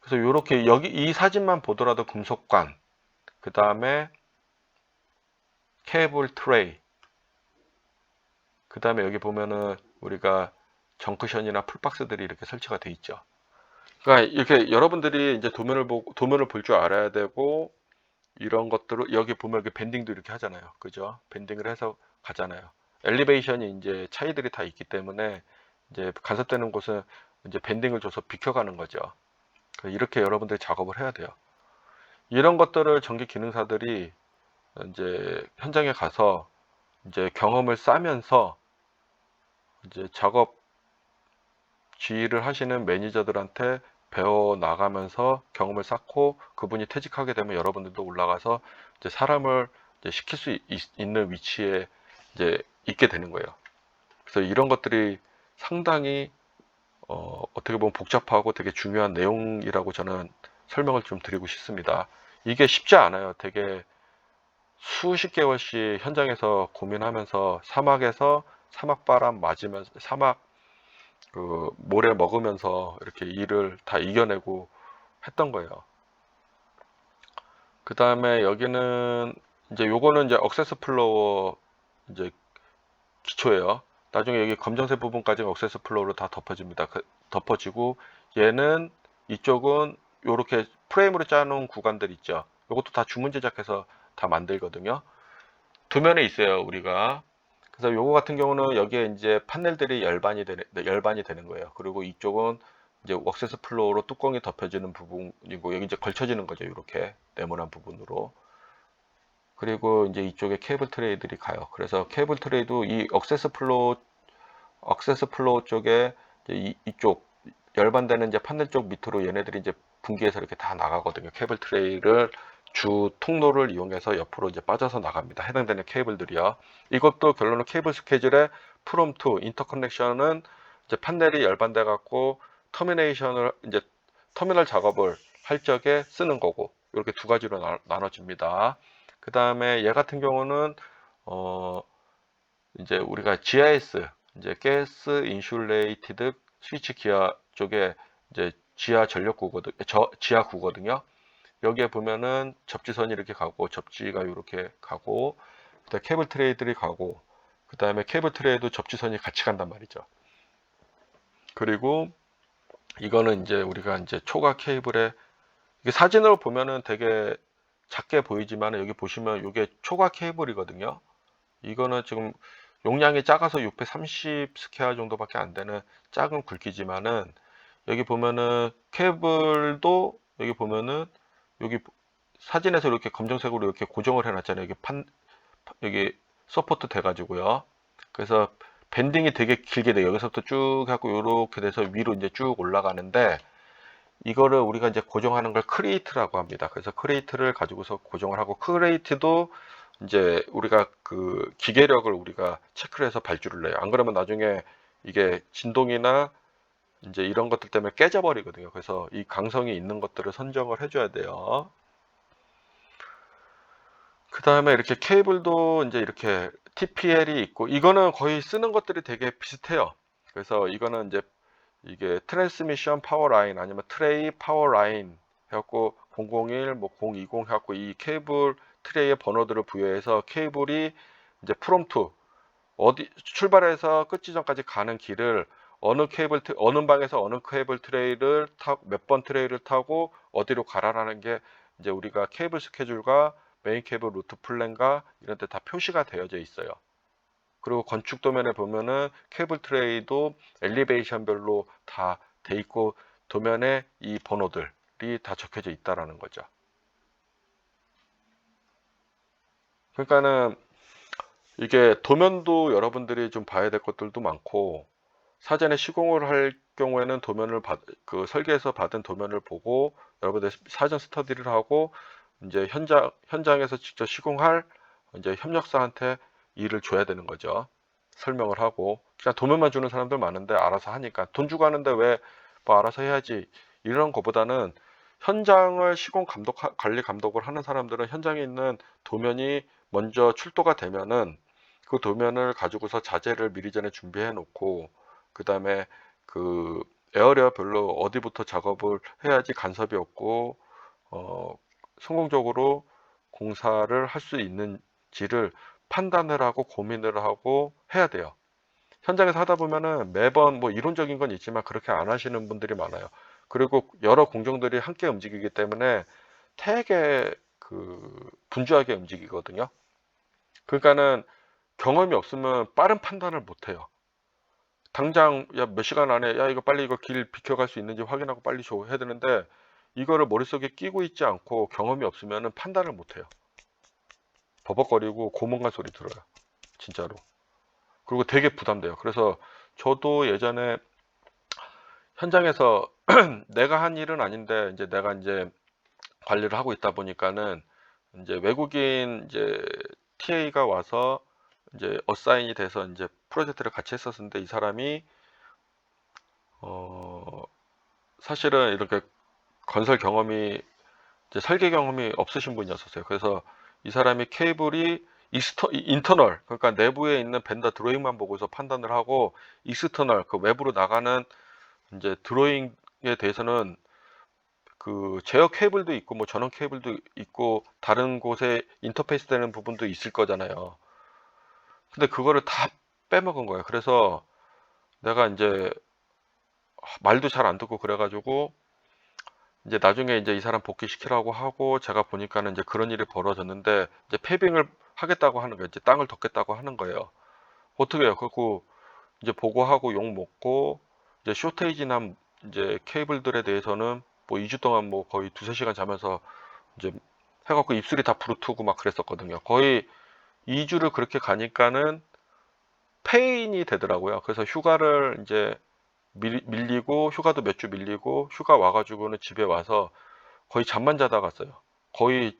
그래서 이렇게 여기 이 사진만 보더라도 금속관, 그 다음에 케이블 트레이, 그 다음에 여기 보면은 우리가 정크션이나 풀박스들이 이렇게 설치가 돼 있죠. 그러니까 이렇게 여러분들이 이제 도면을 볼 줄 알아야 되고, 이런 것들을 여기 보면 여기 밴딩도 이렇게 하잖아요. 그죠? 밴딩을 해서 가잖아요. 엘리베이션이 이제 차이들이 다 있기 때문에 이제 간섭되는 곳은 이제 밴딩을 줘서 비켜가는 거죠. 이렇게 여러분들이 작업을 해야 돼요. 이런 것들을 전기 기능사들이 이제 현장에 가서 이제 경험을 쌓으면서 이제 작업 지휘를 하시는 매니저들한테 배워 나가면서 경험을 쌓고, 그분이 퇴직하게 되면 여러분들도 올라가서 이제 사람을 이제 시킬 수 있는 위치에 이제 있게 되는 거예요. 그래서 이런 것들이 상당히 어떻게 보면 복잡하고 되게 중요한 내용이라고 저는 설명을 좀 드리고 싶습니다. 이게 쉽지 않아요. 되게 수십 개월씩 현장에서 고민하면서 사막에서 사막바람 맞으면서 사막 그 모래 먹으면서 이렇게 일을 다 이겨내고 했던 거예요. 그 다음에 여기는 이제 요거는 이제 억세스 플로어 이제 기초예요. 나중에 여기 검정색 부분까지 억세스 플로어로 다 덮어집니다. 덮어지고, 얘는 이쪽은 요렇게 프레임으로 짜놓은 구간들 있죠. 요것도 다 주문 제작해서 다 만들거든요. 두 면에 있어요, 우리가. 그래서 요거 같은 경우는 여기에 이제 판넬들이 열반이 되는 거예요. 그리고 이쪽은 이제 웍세스 플로어로 뚜껑이 덮여지는 부분이고, 여기 이제 걸쳐지는 거죠. 이렇게 네모난 부분으로. 그리고 이제 이쪽에 케이블 트레이들이 가요. 그래서 케이블 트레이도 이 억세스 플로어 쪽에 이제 이쪽 열반되는 이제 판넬 쪽 밑으로 얘네들이 이제 분기해서 이렇게 다 나가거든요. 케이블 트레이를 주 통로를 이용해서 옆으로 이제 빠져서 나갑니다. 해당되는 케이블들이요. 이것도 결론은 케이블 스케줄의 프롬 투 인터커넥션은 이제 판넬이 열반돼 갖고 터미네이션을 이제 터미널 작업을 할 적에 쓰는 거고, 이렇게 두 가지로 나눠집니다. 그 다음에 얘 같은 경우는 이제 우리가 GIS 이제 가스 인슐레이티드 스위치 기아 쪽에 이제 지하 전력구거든, 지하 구거든요. 여기에 보면은 접지선이 이렇게 가고, 접지가 이렇게 가고, 그다음에 케이블 트레이들이 가고, 그 다음에 케이블 트레이도 접지선이 같이 간단 말이죠. 그리고 이거는 이제 우리가 이제 초과 케이블에, 이게 사진으로 보면은 되게 작게 보이지만 여기 보시면 이게 초과 케이블이거든요. 이거는 지금 용량이 작아서 630 스퀘어 정도밖에 안 되는 작은 굵기지만은, 여기 보면은 케이블도 여기 보면은 여기 사진에서 이렇게 검정색으로 이렇게 고정을 해놨잖아요. 여기 서포트 돼가지고요. 그래서 밴딩이 되게 길게 돼요. 여기서부터 쭉 하고 이렇게 돼서 위로 이제 쭉 올라가는데, 이거를 우리가 이제 고정하는 걸 크레이트라고 합니다. 그래서 크레이트를 가지고서 고정을 하고, 크레이트도 이제 우리가 그 기계력을 우리가 체크를 해서 발주를 내요. 안 그러면 나중에 이게 진동이나 이제 이런 것들 때문에 깨져버리거든요. 그래서 이 강성이 있는 것들을 선정을 해줘야 돼요. 그 다음에 이렇게 케이블도 이제 이렇게 TPL이 있고, 이거는 거의 쓰는 것들이 되게 비슷해요. 그래서 이거는 이제 이게 트랜스미션 파워 라인 아니면 트레이 파워 라인 해갖고 001, 뭐 020 해갖고 이 케이블 트레이의 번호들을 부여해서 케이블이 이제 프롬투 어디 출발해서 끝 지점까지 가는 길을 어느 방에서 어느 케이블 트레이를 타고 몇 번 트레이를 타고 어디로 가라라는 게 이제 우리가 케이블 스케줄과 메인 케이블 루트 플랜과 이런 데 다 표시가 되어져 있어요. 그리고 건축 도면에 보면은 케이블 트레이도 엘리베이션별로 다 돼 있고, 도면에 이 번호들이 다 적혀져 있다라는 거죠. 그러니까는 이게 도면도 여러분들이 좀 봐야 될 것들도 많고, 사전에 시공을 할 경우에는 그 설계에서 받은 도면을 보고 여러분들 사전 스터디를 하고, 이제 현장에서 직접 시공할 이제 협력사한테 일을 줘야 되는 거죠. 설명을 하고. 그냥 도면만 주는 사람들 많은데 알아서 하니까, 돈 주고 하는데 왜 뭐 알아서 해야지 이런 것보다는 현장을 시공 관리 감독을 하는 사람들은 현장에 있는 도면이 먼저 출도가 되면은 그 도면을 가지고서 자재를 미리 전에 준비해 놓고, 그 다음에 그 에어리어별로 어디부터 작업을 해야지 간섭이 없고 어, 성공적으로 공사를 할 수 있는지를 판단을 하고 고민을 하고 해야 돼요. 현장에서 하다 보면은 매번 뭐 이론적인 건 있지만 그렇게 안 하시는 분들이 많아요. 그리고 여러 공정들이 함께 움직이기 때문에 되게 분주하게 움직이거든요. 그러니까는 경험이 없으면 빠른 판단을 못 해요. 당장 야 몇 시간 안에 야 이거 빨리 이거 길 비켜갈 수 있는지 확인하고 빨리 줘 해야 되는데, 이거를 머릿속에 끼고 있지 않고 경험이 없으면은 판단을 못 해요. 버벅거리고 고문간 소리 들어요. 진짜로. 그리고 되게 부담돼요. 그래서 저도 예전에 현장에서 내가 한 일은 아닌데 이제 내가 이제 관리를 하고 있다 보니까는 이제 외국인 이제 TA가 와서 이제 어사인이 돼서 이제 프로젝트를 같이 했었는데, 이 사람이 어 사실은 이렇게 건설 경험이 이제 설계 경험이 없으신 분이었었어요. 그래서 이 사람이 케이블이 인터널, 그러니까 내부에 있는 벤더 드로잉만 보고서 판단을 하고, 익스터널 그 외부로 나가는 이제 드로잉에 대해서는 그 제어 케이블도 있고 뭐 전원 케이블도 있고 다른 곳에 인터페이스 되는 부분도 있을 거잖아요. 근데 그거를 다 빼먹은 거예요. 그래서 내가 이제 말도 잘 안 듣고 그래가지고 이제 나중에 이제 이 사람 복귀시키라고 하고 제가 보니까는 이제 그런 일이 벌어졌는데, 이제 패빙을 하겠다고 하는 거예요. 이제 땅을 덮겠다고 하는 거예요. 어떻게 해요? 그리고 이제 보고하고 욕 먹고, 이제 쇼테이지 난 이제 케이블들에 대해서는 뭐 2주 동안 뭐 거의 두세 시간 자면서 이제 해갖고 입술이 다 부르트고 막 그랬었거든요. 거의 2주를 그렇게 가니까는 페인이 되더라고요. 그래서 휴가를 이제 밀리고, 휴가도 몇 주 밀리고, 휴가 와가지고는 집에 와서 거의 잠만 자다 갔어요. 거의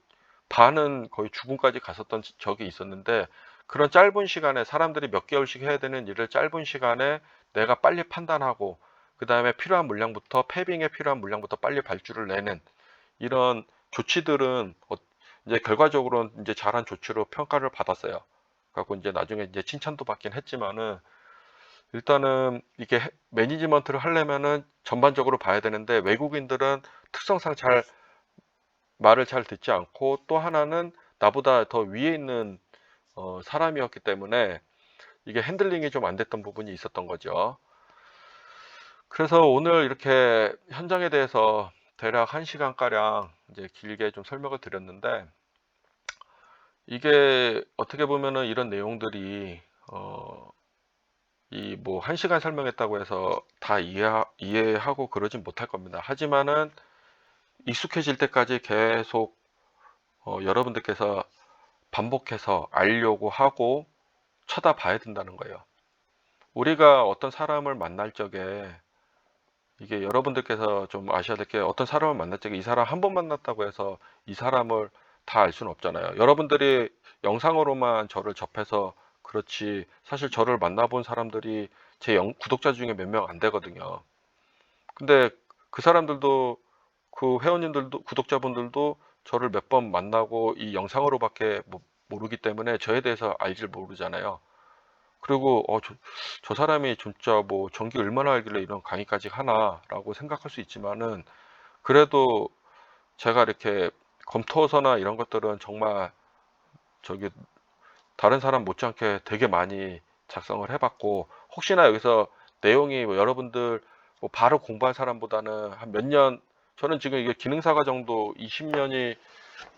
반은 거의 죽음까지 갔었던 적이 있었는데, 그런 짧은 시간에 사람들이 몇 개월씩 해야 되는 일을 짧은 시간에 내가 빨리 판단하고, 그 다음에 필요한 물량부터 패빙에 필요한 물량부터 빨리 발주를 내는 이런 조치들은 이제 결과적으로 이제 잘한 조치로 평가를 받았어요. 그래갖고 이제 나중에 이제 칭찬도 받긴 했지만은, 일단은 이게 매니지먼트를 하려면은 전반적으로 봐야 되는데, 외국인들은 특성상 말을 잘 듣지 않고, 또 하나는 나보다 더 위에 있는 사람이었기 때문에 이게 핸들링이 좀 안 됐던 부분이 있었던 거죠. 그래서 오늘 이렇게 현장에 대해서 대략 1시간가량 이제 길게 좀 설명을 드렸는데, 이게 어떻게 보면은 이런 내용들이 이 뭐 1시간 설명했다고 해서 다 이해하고 그러진 못할 겁니다. 하지만은 익숙해질 때까지 계속 여러분들께서 반복해서 알려고 하고 쳐다봐야 된다는 거예요. 우리가 어떤 사람을 만날 적에, 이게 여러분들께서 좀 아셔야 될 게, 어떤 사람을 만날 적에 이 사람 한 번 만났다고 해서 이 사람을 다 알 수는 없잖아요. 여러분들이 영상으로만 저를 접해서 그렇지, 사실 저를 만나본 사람들이 제 구독자 중에 몇 명 안 되거든요. 근데 그 사람들도, 그 회원님들도, 구독자분들도 저를 몇 번 만나고 이 영상으로밖에 모르기 때문에 저에 대해서 알질 모르잖아요. 그리고 저 사람이 진짜 뭐 전기 얼마나 알길래 이런 강의까지 하나라고 생각할 수 있지만은, 그래도 제가 이렇게 검토서나 이런 것들은 정말 저기 다른 사람 못지않게 되게 많이 작성을 해봤고, 혹시나 여기서 내용이 뭐 여러분들 뭐 바로 공부한 사람보다는 한 몇 년, 저는 지금 이게 기능사가 정도 20년이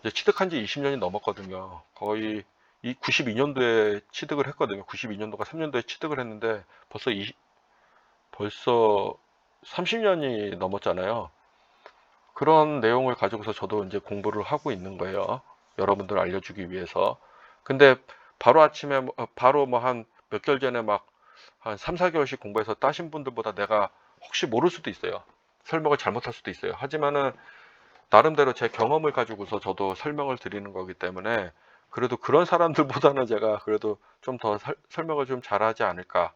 이제 취득한 지 20년이 넘었거든요. 거의 이 92년도에 취득을 했거든요. 92년도가 3년도에 취득을 했는데 벌써 30년이 넘었잖아요. 그런 내용을 가지고서 저도 이제 공부를 하고 있는 거예요. 여러분들 알려주기 위해서. 근데 바로 아침에 바로 뭐 한 몇 개월 전에 막 한 3, 4개월씩 공부해서 따신 분들보다 내가 혹시 모를 수도 있어요. 설명을 잘못할 수도 있어요. 하지만은 나름대로 제 경험을 가지고서 저도 설명을 드리는 거기 때문에, 그래도 그런 사람들보다는 제가 그래도 좀 더 설명을 좀 잘하지 않을까.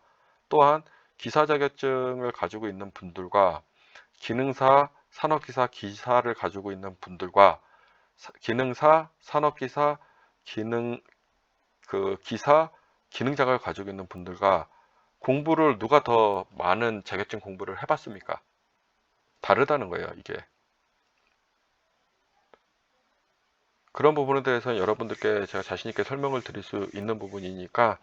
또한 기사 자격증을 가지고 있는 분들과 기능사 산업기사, 기사를 가지고 있는 분들과 기능사, 산업기사, 기사, 기능자를 가지고 있는 분들과 공부를 누가 더 많은 자격증 공부를 해봤습니까? 다르다는 거예요, 이게. 그런 부분에 대해서는 여러분들께 제가 자신 있게 설명을 드릴 수 있는 부분이니까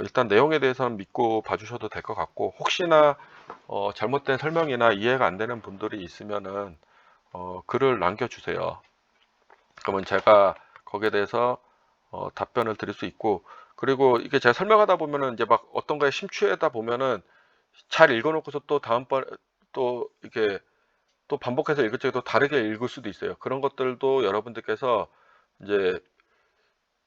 일단 내용에 대해서는 믿고 봐주셔도 될 것 같고, 혹시나 잘못된 설명이나 이해가 안 되는 분들이 있으면은 글을 남겨주세요. 그러면 제가 거기에 대해서 답변을 드릴 수 있고, 그리고 이게 제가 설명하다 보면은 이제 막 어떤 거에 심취하다 보면은 잘 읽어놓고서 또 다음번 또 이렇게 또 반복해서 읽을 적에 또 다르게 읽을 수도 있어요. 그런 것들도 여러분들께서 이제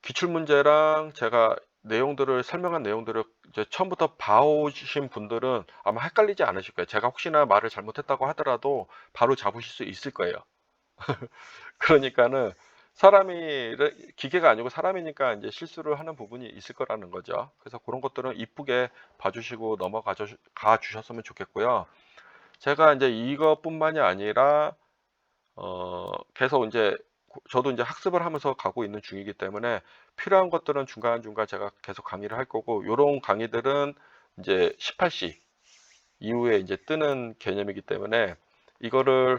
기출문제랑 제가 내용들을 설명한 내용들을 이제 처음부터 봐오신 분들은 아마 헷갈리지 않으실 거예요. 제가 혹시나 말을 잘못했다고 하더라도 바로 잡으실 수 있을 거예요. 그러니까는 사람이 기계가 아니고 사람이니까 이제 실수를 하는 부분이 있을 거라는 거죠. 그래서 그런 것들은 이쁘게 봐주시고 넘어가 주셨으면 좋겠고요. 제가 이제 이것뿐만이 아니라 계속 이제 저도 이제 학습을 하면서 가고 있는 중이기 때문에 필요한 것들은 중간중간 제가 계속 강의를 할 거고, 요런 강의들은 이제 18시 이후에 이제 뜨는 개념이기 때문에 이거를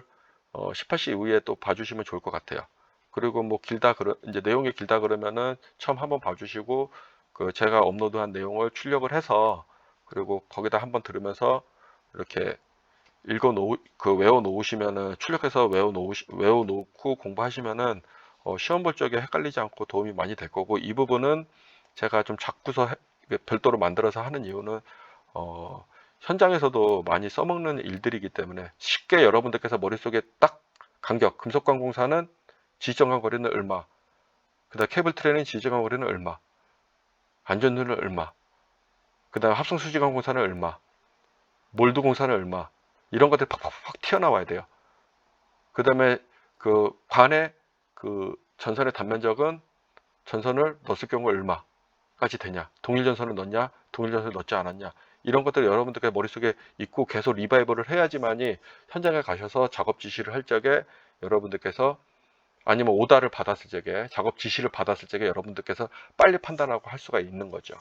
18시 이후에 또 봐주시면 좋을 것 같아요. 그리고 뭐 이제 내용이 길다 그러면은 처음 한번 봐주시고, 그 제가 업로드한 내용을 출력을 해서 그리고 거기다 한번 들으면서 이렇게 외워 놓으시면은, 출력해서 외워 놓고 공부하시면은 시험 볼 적에 헷갈리지 않고 도움이 많이 될 거고, 이 부분은 제가 좀 자꾸서 별도로 만들어서 하는 이유는 현장에서도 많이 써먹는 일들이기 때문에 쉽게 여러분들께서 머릿속에 딱 금속관공사는 지정한 거리는 얼마, 그다음 케이블 트레이는 지정한 거리는 얼마, 안전율은 얼마, 그다음 합성수지관공사는 얼마, 몰두공사는 얼마, 이런 것들이 팍팍팍 튀어나와야 돼요. 그 다음에 그 관의 그 전선의 단면적은 전선을 넣었을 경우 얼마까지 되냐, 동일전선을 넣냐, 동일전선을 넣지 않았냐, 이런 것들을 여러분들께 머릿속에 있고 계속 리바이벌을 해야지만이 현장에 가셔서 작업 지시를 할 적에 여러분들께서, 아니면 오다를 받았을 적에, 작업 지시를 받았을 적에 여러분들께서 빨리 판단하고 할 수가 있는 거죠.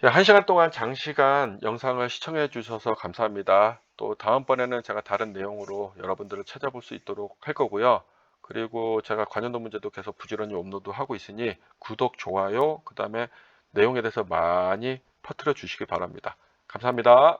1시간 동안 장시간 영상을 시청해 주셔서 감사합니다. 또 다음번에는 제가 다른 내용으로 여러분들을 찾아볼 수 있도록 할 거고요. 그리고 제가 관련도 문제도 계속 부지런히 업로드 하고 있으니 구독, 좋아요, 그 다음에 내용에 대해서 많이 퍼뜨려 주시기 바랍니다. 감사합니다.